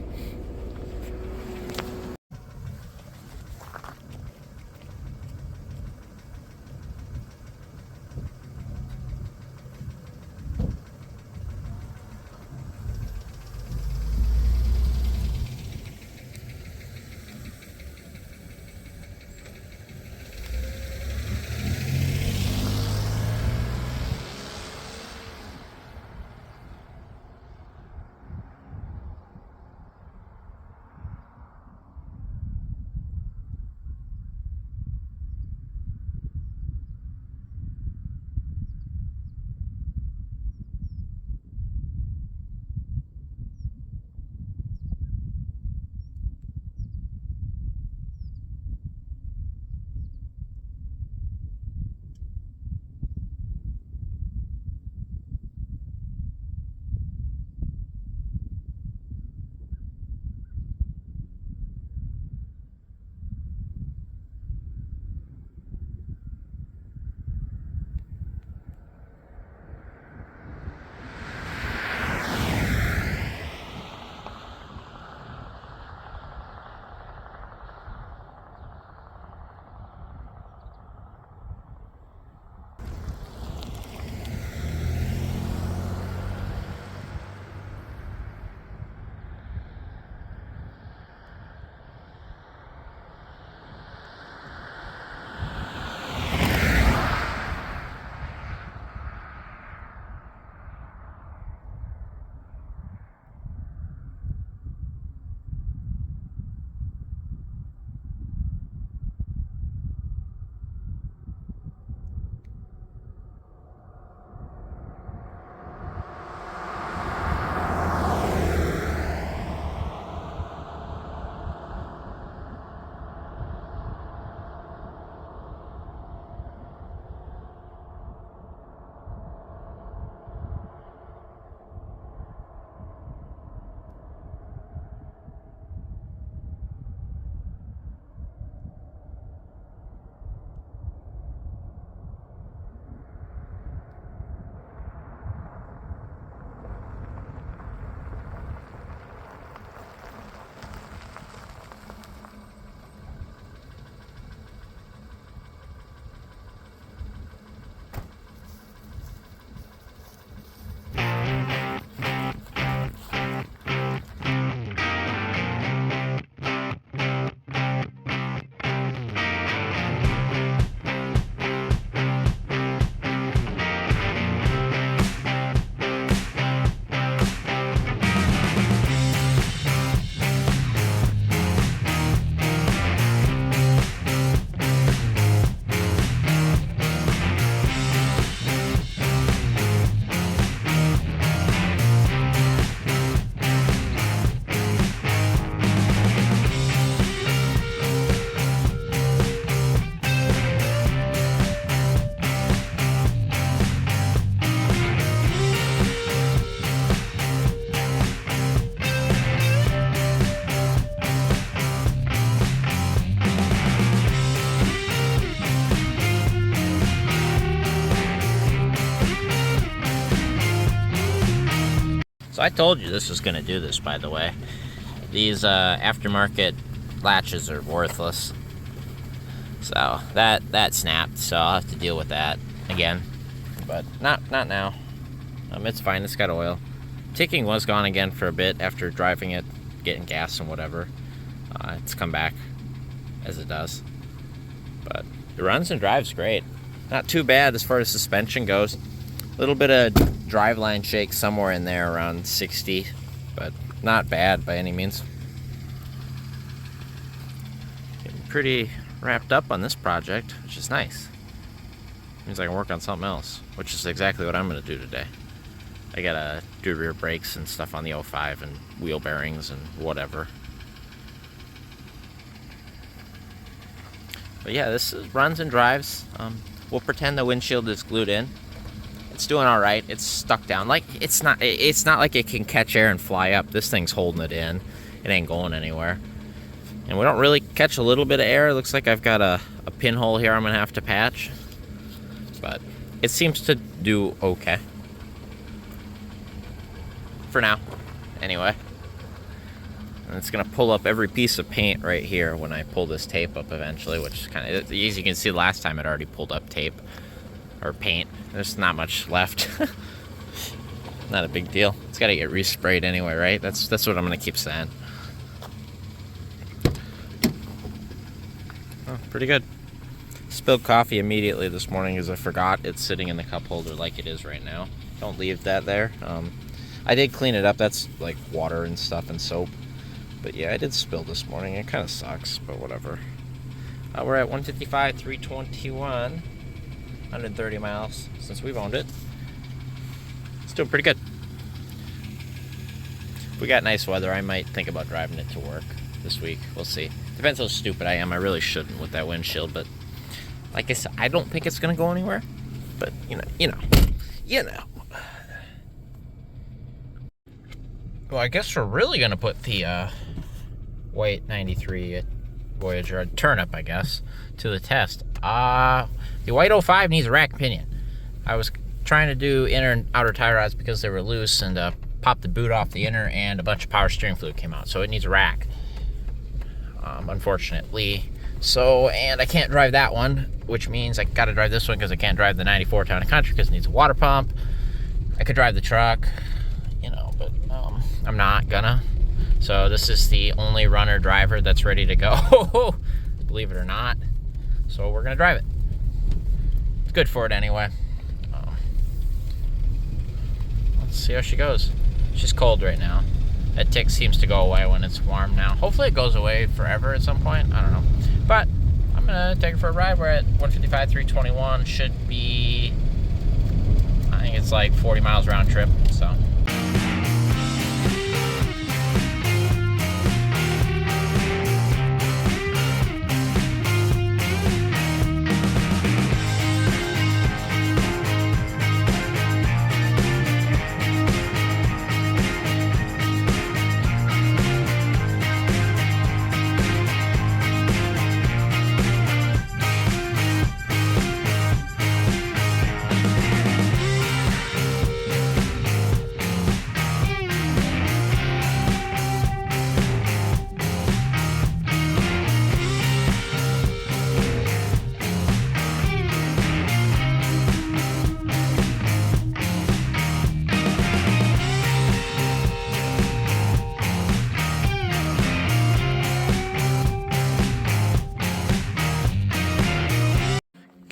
So I told you this was going to do this, by the way. These aftermarket latches are worthless. So that snapped, so I'll have to deal with that again. But not now. It's fine, it's got oil. Ticking was gone again for a bit after driving it, getting gas and whatever. It's come back as it does. But it runs and drives great. Not too bad as far as suspension goes. A little bit of driveline shake somewhere in there around 60, but not bad by any means. Getting pretty wrapped up on this project, which is nice. Means I can work on something else, which is exactly what I'm going to do today. I gotta do rear brakes and stuff on the 05 and wheel bearings and whatever. But yeah, this runs and drives. we'll pretend the windshield is glued in. It's doing all right. It's stuck down. Like, it's not like it can catch air and fly up. This thing's holding it in. It ain't going anywhere. And we don't really catch a little bit of air. It looks like I've got a pinhole here I'm gonna have to patch. But it seems to do okay. For now, anyway. And it's gonna pull up every piece of paint right here when I pull this tape up eventually, which is kind of, as you can see, last time it already pulled up tape. Or paint. There's not much left. Not a big deal. It's got to get resprayed anyway, right? That's what I'm going to keep saying. Oh, pretty good. Spilled coffee immediately this morning because I forgot it's sitting in the cup holder like it is right now. Don't leave that there. I did clean it up. That's like water and stuff and soap. But yeah, I did spill this morning. It kind of sucks, but whatever. We're at 155, 321. 130 miles since we've owned it. It's doing pretty good. If we got nice weather, I might think about driving it to work this week. We'll see. Depends how stupid I am. I really shouldn't with that windshield, but like I said, I don't think it's gonna go anywhere. But you know. Well, I guess we're really gonna put the white 93 Voyager, turnip, I guess, to the test. The white 05 needs a rack pinion. I was trying to do inner and outer tie rods because they were loose, and popped the boot off the inner, and a bunch of power steering fluid came out, so it needs a rack, unfortunately. So, and I can't drive that one, which means I gotta drive this one because I can't drive the 94 Town & Country because it needs a water pump. I could drive the truck, but I'm not gonna. So this is the only runner driver that's ready to go, believe it or not. So we're gonna drive it. It's good for it anyway. Let's see how she goes. She's cold right now. That tick seems to go away when it's warm now. Hopefully it goes away forever at some point. I don't know. But I'm gonna take her for a ride. We're at 155, 321. Should be, I think it's like 40 miles round trip, so.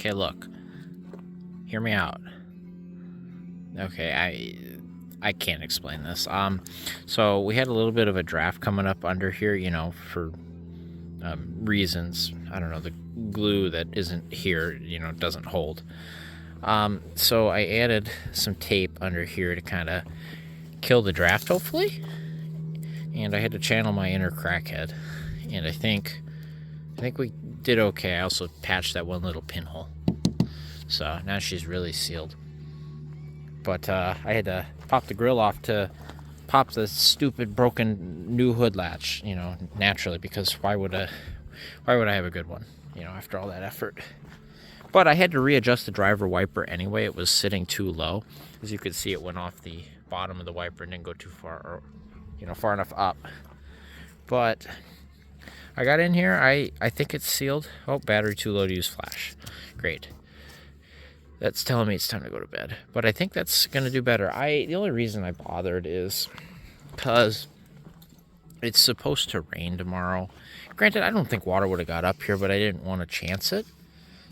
Okay, look. Hear me out. Okay, I can't explain this. So we had a little bit of a draft coming up under here, for reasons. I don't know, the glue that isn't here, doesn't hold. So I added some tape under here to kind of kill the draft, hopefully. And I had to channel my inner crackhead. And I think we did okay. I also patched that one little pinhole. So now she's really sealed. But I had to pop the grill off to pop the stupid broken new hood latch, naturally, because why would I have a good one, after all that effort. But I had to readjust the driver wiper anyway. It was sitting too low. As you could see, it went off the bottom of the wiper and didn't go too far, or, far enough up. But I got in here. I think it's sealed. Oh, battery too low to use flash. Great. That's telling me it's time to go to bed. But I think that's going to do better. The only reason I bothered is because it's supposed to rain tomorrow. Granted, I don't think water would have got up here, but I didn't want to chance it.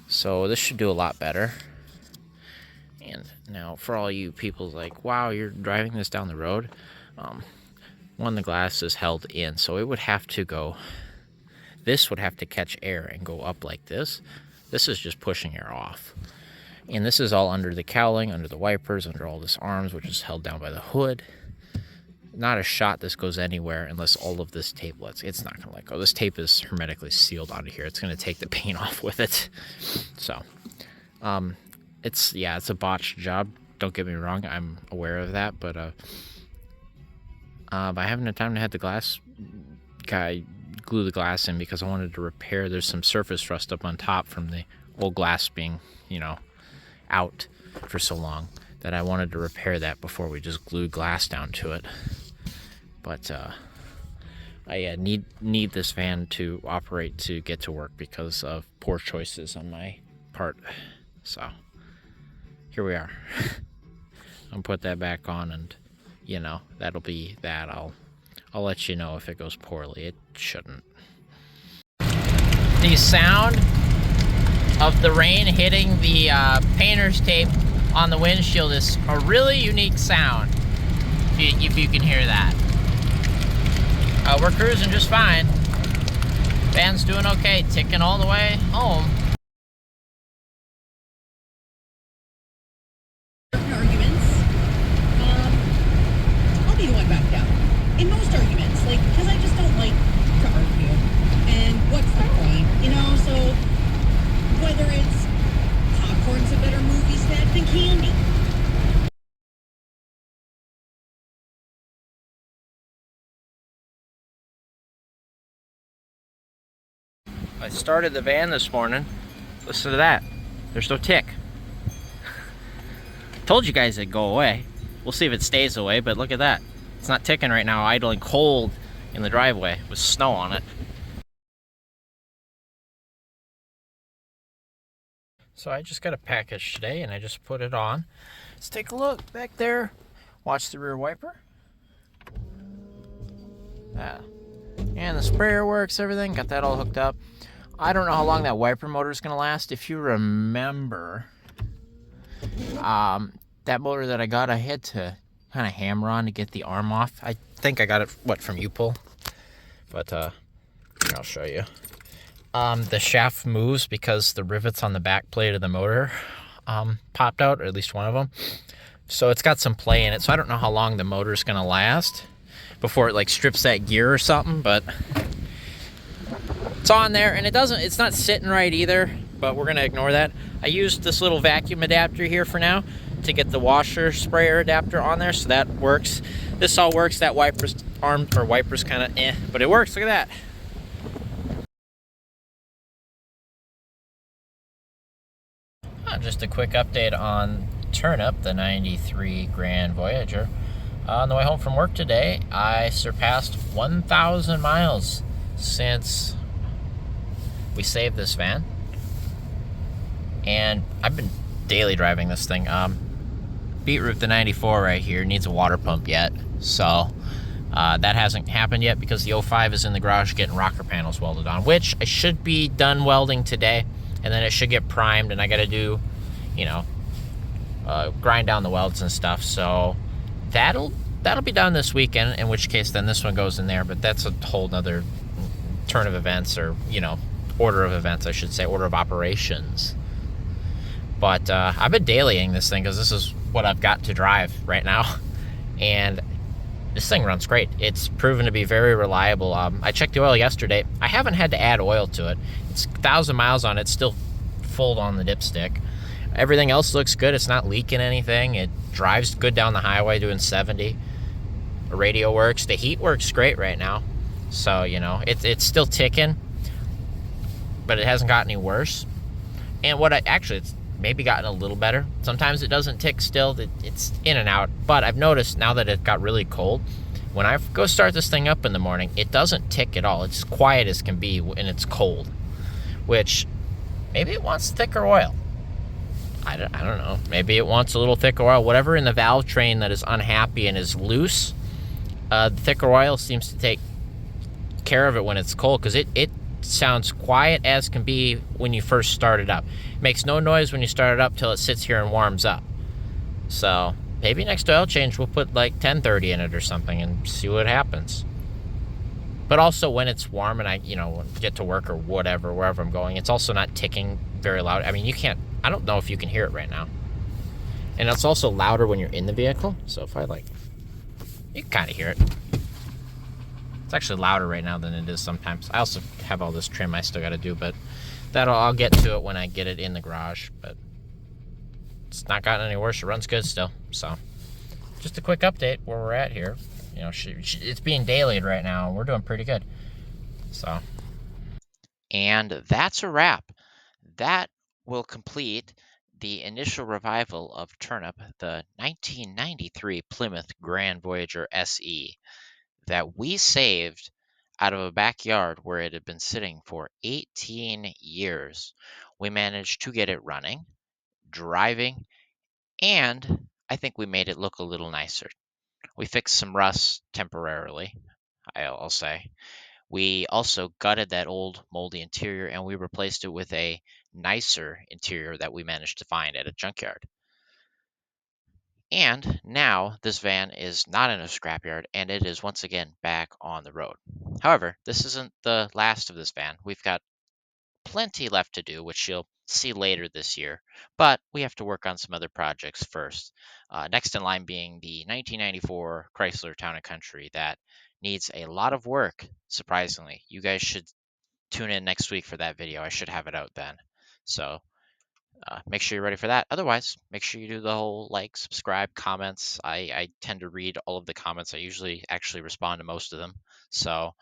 So this should do a lot better. And now for all you people like, wow, you're driving this down the road. The glass is held in, so it would have to go. This would have to catch air and go up like this. This is just pushing air off. And this is all under the cowling, under the wipers, under all this arms, which is held down by the hood. Not a shot this goes anywhere unless all of this tape it's not going to let go. This tape is hermetically sealed onto here. It's going to take the paint off with it. So, It's a botched job. Don't get me wrong, I'm aware of that, but I haven't had time to have the glass guy glue the glass in because I wanted to repair. There's some surface rust up on top from the old glass being, out for so long that I wanted to repair that before we just glued glass down to it. But I need this van to operate to get to work because of poor choices on my part. So here we are. I'll put that back on, and that'll be that. I'll let you know if it goes poorly. It shouldn't. The sound of the rain hitting the painter's tape on the windshield is a really unique sound, if you can hear that. We're cruising just fine. Van's doing okay, ticking all the way home. Arguments, I'll be the one back down. In most arguments, because I just don't like to argue. And what's the point? So whether it's popcorn's a better movie snack than candy. I started the van this morning. Listen to that. There's no tick. Told you guys it'd go away. We'll see if it stays away, but look at that. It's not ticking right now, idling cold in the driveway with snow on it. So I just got a package today and I just put it on. Let's take a look back there. Watch the rear wiper. And the sprayer works, everything. Got that all hooked up. I don't know how long that wiper motor is going to last. If you remember, that motor that I got, I had to kind of hammer on to get the arm off. I think I got it, from U-Pull? But, I'll show you. The shaft moves because the rivets on the back plate of the motor popped out, or at least one of them. So it's got some play in it. So I don't know how long the motor is going to last before it strips that gear or something, but it's on there, and it's not sitting right either, but we're going to ignore that. I used this little vacuum adapter here for now to get the washer sprayer adapter on there, so that works. This all works. That wiper's kind of but it works. Look at that. Just a quick update on Turnip, the 93 Grand Voyager. On the way home from work today, I surpassed 1,000 miles since we saved this van. And I've been daily driving this thing. Beetroot, the 94 right here, needs a water pump yet. So that hasn't happened yet because the 05 is in the garage getting rocker panels welded on, which I should be done welding today. And then it should get primed, and I got to do, grind down the welds and stuff. So that'll be done this weekend, in which case then this one goes in there. But that's a whole nother turn of events, or, order of events, I should say, order of operations. But I've been dailying this thing because this is what I've got to drive right now. And this thing runs great. It's proven to be very reliable. I checked the oil yesterday. I haven't had to add oil to it. It's 1,000 miles on it, still full on the dipstick. Everything else looks good. It's not leaking anything. It drives good down the highway doing 70. The radio works. The heat works great right now. So, it's still ticking, but it hasn't gotten any worse. And it's maybe gotten a little better. Sometimes it doesn't tick still. It's in and out. But I've noticed now that it got really cold, when I go start this thing up in the morning, it doesn't tick at all. It's quiet as can be when it's cold, which maybe it wants thicker oil. I don't know. Maybe it wants a little thicker oil. Whatever in the valve train that is unhappy and is loose, the thicker oil seems to take care of it when it's cold, because it sounds quiet as can be when you first start it up. It makes no noise when you start it up till it sits here and warms up. So maybe next oil change we'll put 1030 in it or something and see what happens. But also when it's warm and I get to work or whatever, wherever I'm going, it's also not ticking very loud. I mean, I don't know if you can hear it right now. And it's also louder when you're in the vehicle. So if you can kind of hear it. It's actually louder right now than it is sometimes. I also have all this trim I still got to do, but I'll get to it when I get it in the garage. But It's not gotten any worse. It runs good still. So, just a quick update where we're at here. You know, it's being dailied right now, and we're doing pretty good. So, and that's a wrap. That will complete the initial revival of Turnip, the 1993 Plymouth Grand Voyager SE that we saved out of a backyard where it had been sitting for 18 years. We managed to get it running, driving, and I think we made it look a little nicer. We fixed some rust temporarily, I'll say. We also gutted that old moldy interior and we replaced it with a nicer interior that we managed to find at a junkyard. And now this van is not in a scrapyard and it is once again back on the road. However, this isn't the last of this van. We've got plenty left to do, which you'll see later this year, but we have to work on some other projects first. Next in line being the 1994 Chrysler Town & Country that needs a lot of work, surprisingly. You guys should tune in next week for that video. I should have it out then. So make sure you're ready for that. Otherwise, make sure you do the whole like, subscribe, comments. I tend to read all of the comments. I usually actually respond to most of them. So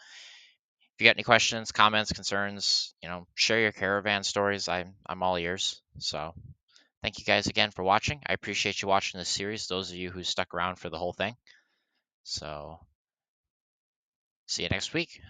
if you got any questions, comments, concerns, share your caravan stories. I'm all ears. So thank you guys again for watching. I appreciate you watching this series, those of you who stuck around for the whole thing. So see you next week.